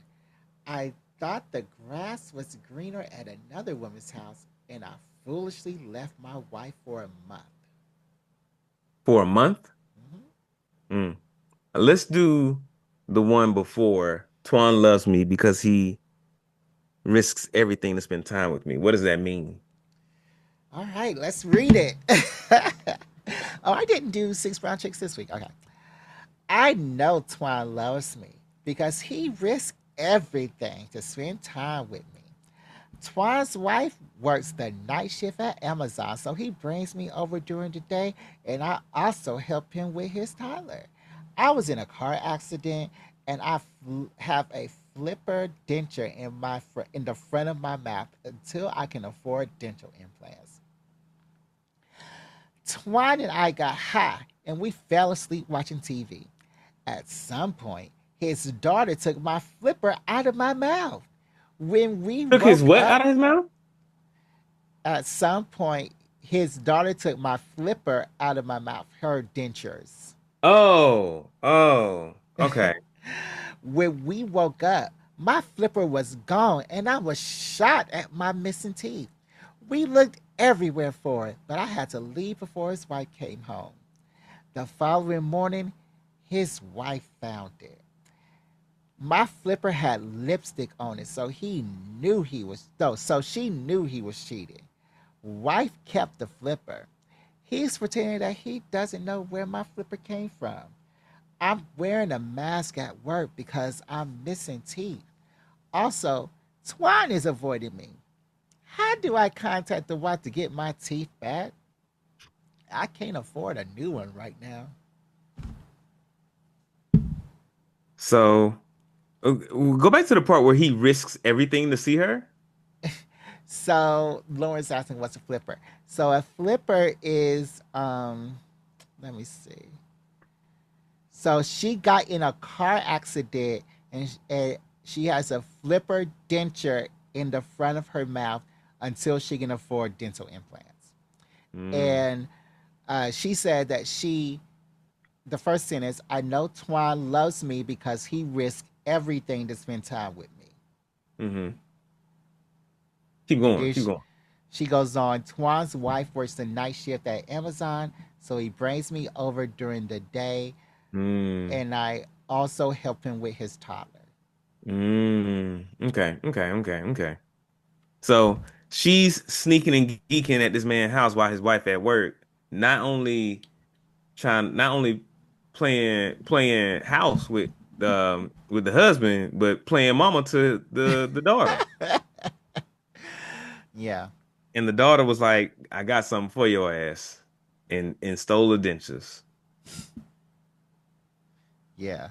I thought the grass was greener at another woman's house, and I foolishly left my wife for a month. For a month? Mhm. Mm. Let's do the one before. Twan loves me because he risks everything to spend time with me. What does that mean? All right, let's read it. Oh, I didn't do Six Brown Chicks this week. Okay. I know Twan loves me because he risked everything to spend time with me. Twan's wife works the night shift at Amazon, so he brings me over during the day, and I also help him with his toddler. I was in a car accident, and I have a flipper denture in the front of my mouth until I can afford dental implants. Twan and I got high, and we fell asleep watching TV. At some point, his daughter took my flipper out of my mouth. When we Took his woke what out up, of his mouth? at some point, his daughter took my flipper out of my mouth, her dentures. Oh, okay. When we woke up, my flipper was gone and I was shocked at my missing teeth. We looked everywhere for it, but I had to leave before his wife came home. The following morning, his wife found it. My flipper had lipstick on it, so she knew he was cheating. Wife kept the flipper. He's pretending that he doesn't know where my flipper came from. I'm wearing a mask at work because I'm missing teeth. Also, Twan is avoiding me. How do I contact the wife to get my teeth back? I can't afford a new one right now. So we'll go back to the part where he risks everything to see her. So Lauren's asking what's a flipper. So a flipper is let me see. So she got in a car accident, and she has a flipper denture in the front of her mouth until she can afford dental implants. Mm, And she said that the first sentence, I know Twan loves me because he risked everything to spend time with me. hmm. Keep And going. then Keep going. she goes on, Twan's wife works the night shift at Amazon, so he brings me over during the day, Mm, and I also helping with his toddler. Okay. So she's sneaking and geeking at this man's house while his wife at work, not only not only playing house with the husband, but playing mama to the daughter. Yeah, And the daughter was like, "I got something for your ass," and stole the dentures. yeah.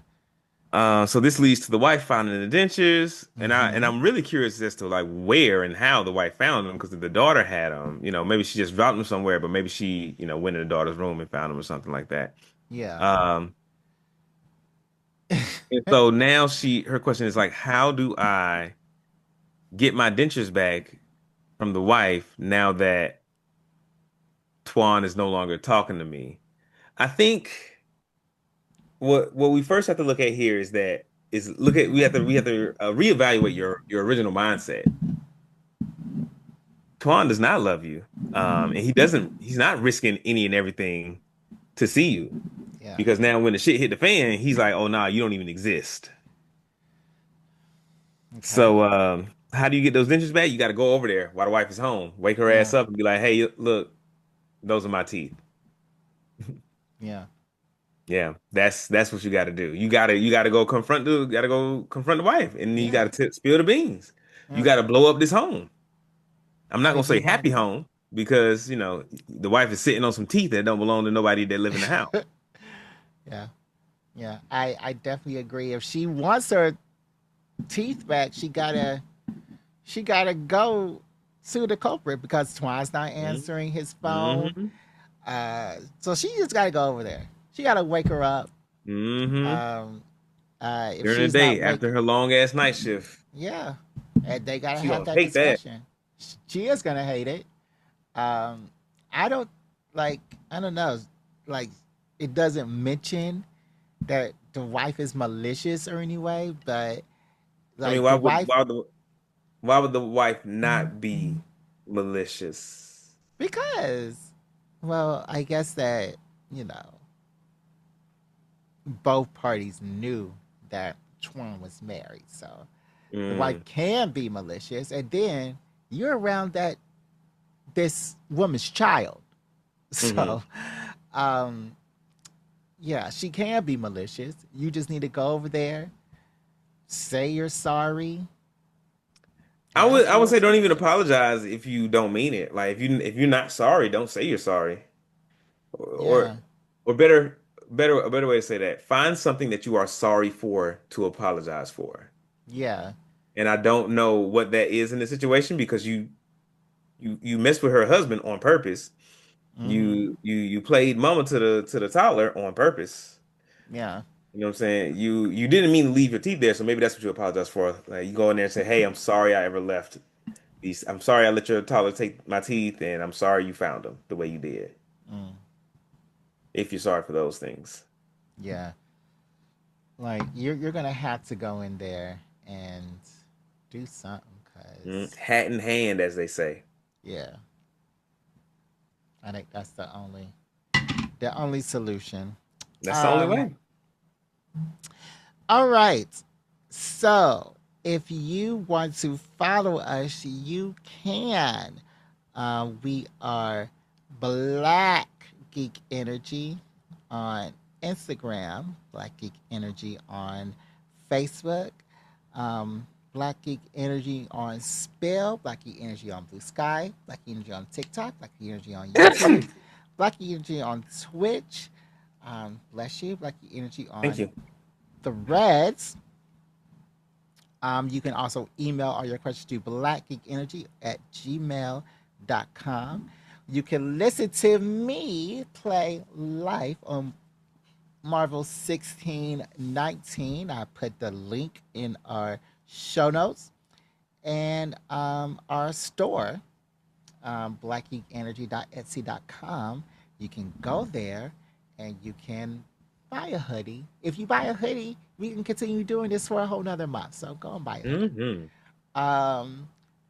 So this leads to the wife finding the dentures, and Mm-hmm. I'm really curious as to like where and how the wife found them because the daughter had them. Maybe she just dropped them somewhere, but maybe she went in the daughter's room and found them or something like that. Yeah. Um, and so now her question is like, how do I get my dentures back from the wife now that Tuan is no longer talking to me? I think what we first have to look at here is look at we have to reevaluate your original mindset. Tuan does not love you, and he's not risking any and everything to see you Yeah. because now when the shit hit the fan, he's like, oh nah, you don't even exist. Okay. So how do you get those dentures back? You got to go over there while the wife is home, wake her Yeah. ass up, and be like, hey, look, those are my teeth. Yeah. Yeah, that's what you got to do. You gotta go confront the wife, and then you Yeah. got to spill the beans. You Yeah. got to blow up this home. I'm not gonna If you say want. happy home because the wife is sitting on some teeth that don't belong to nobody that live in the house. Yeah. Yeah. I definitely agree. If she wants her teeth back, she gotta go sue the culprit because Twine's not Mm-hmm. answering his phone. Mm-hmm. So she just gotta go over there. She gotta wake her up. Mm-hmm. Um, if During the she's not day wake, after her long ass night shift, yeah, and they gotta she have gonna that hate that. discussion. She is gonna hate it. Um, I don't like. I don't know. Like, it doesn't mention that the wife is malicious or anyway, but I mean, like the wife, why would the wife not be malicious? because, well, I guess that you know both parties knew that Twan was married, so the wife Mm, can be malicious, and then you're around this woman's child, hmm. so um, yeah, she can be malicious. You just need to go over there, say you're sorry, I and would that's I would say what don't it even is. apologize if you don't mean it. Like if you're not sorry, don't say you're sorry. Or Yeah, or better a better way to say that, find something that you are sorry for to apologize for. yeah, And I don't know what that is in the situation because you messed with her husband on purpose. mm-hmm. You played mama to the toddler on purpose. Yeah, You know what I'm saying? You didn't mean to leave your teeth there, so maybe that's what you apologize for. Like you go in there and say, "Hey, I'm sorry I ever left these. I'm sorry I let your toddler take my teeth, and I'm sorry you found them the way you did. mm, If you're sorry for those things, yeah. Like you're gonna have to go in there and do something, cause hat in hand, as they say. yeah, I think that's the only solution. That's the only Um, way. all right. So if you want to follow us, you can. We are Black Geek Energy on Instagram, Black Geek Energy on Facebook, Black Geek Energy on Spill, Black Geek Energy on Blue Sky, Black Geek Energy on TikTok, Black Geek Energy on YouTube, Black Geek Energy on Twitch. Bless you, Black Geek Energy Thank on you. Threads. You can also email all your questions to blackgeekenergy@gmail.com. You can listen to me play live on Marvel 1619. I put the link in our show notes and our store, blackgeekenergy.etsy.com. You can go there and you can buy a hoodie. If you buy a hoodie, we can continue doing this for a whole nother month. So go and buy a hoodie. Hmm. Um,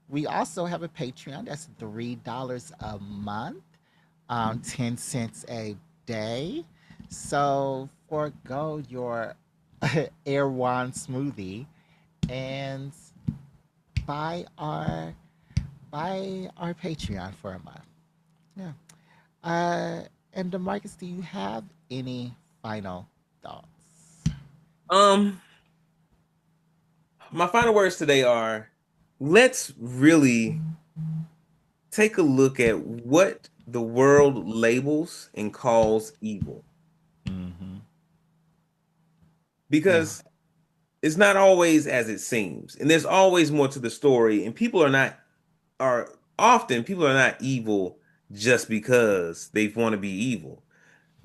we also have a Patreon that's $3 a month, 10 cents a day. So forego your Airwan smoothie and buy our Patreon for a month. Yeah. And Demarcus, do you have any final thoughts? Um, my final words today are let's really take a look at what the world labels and calls evil. Mm-hmm. Yeah. Because it's not always as it seems. And there's always more to the story. And people are not evil just because they want to be evil.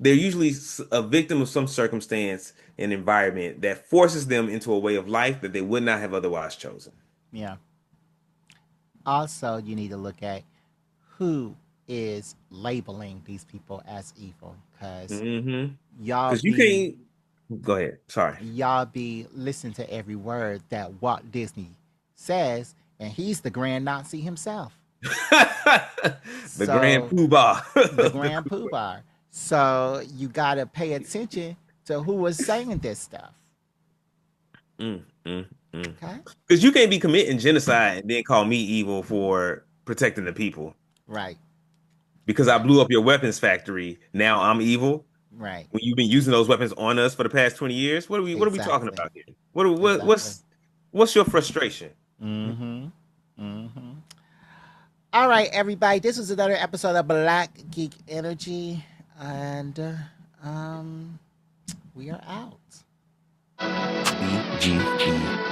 They're usually a victim of some circumstance and environment that forces them into a way of life that they would not have otherwise chosen. Yeah. Also, you need to look at who is labeling these people as evil, because Mm-hmm. y'all Because you be can't go ahead. Sorry. y'all be listening to every word that Walt Disney says, and he's the Grand Nazi himself. The Grand So Poobah. the Grand Poobah. So you gotta pay attention to who is saying this stuff. Mm, mm, mm. Okay. Because you can't be committing genocide and then call me evil for protecting the people. Right. Because I Right. blew up your weapons factory. Now I'm evil. Right. When you've been using those weapons on us for the past 20 years, what are we talking Exactly. about here? What, are- what Exactly. what's your frustration? Mm-hmm. Mm-hmm. All right, everybody. This was another episode of Black Geek Energy, and we are out. BGE.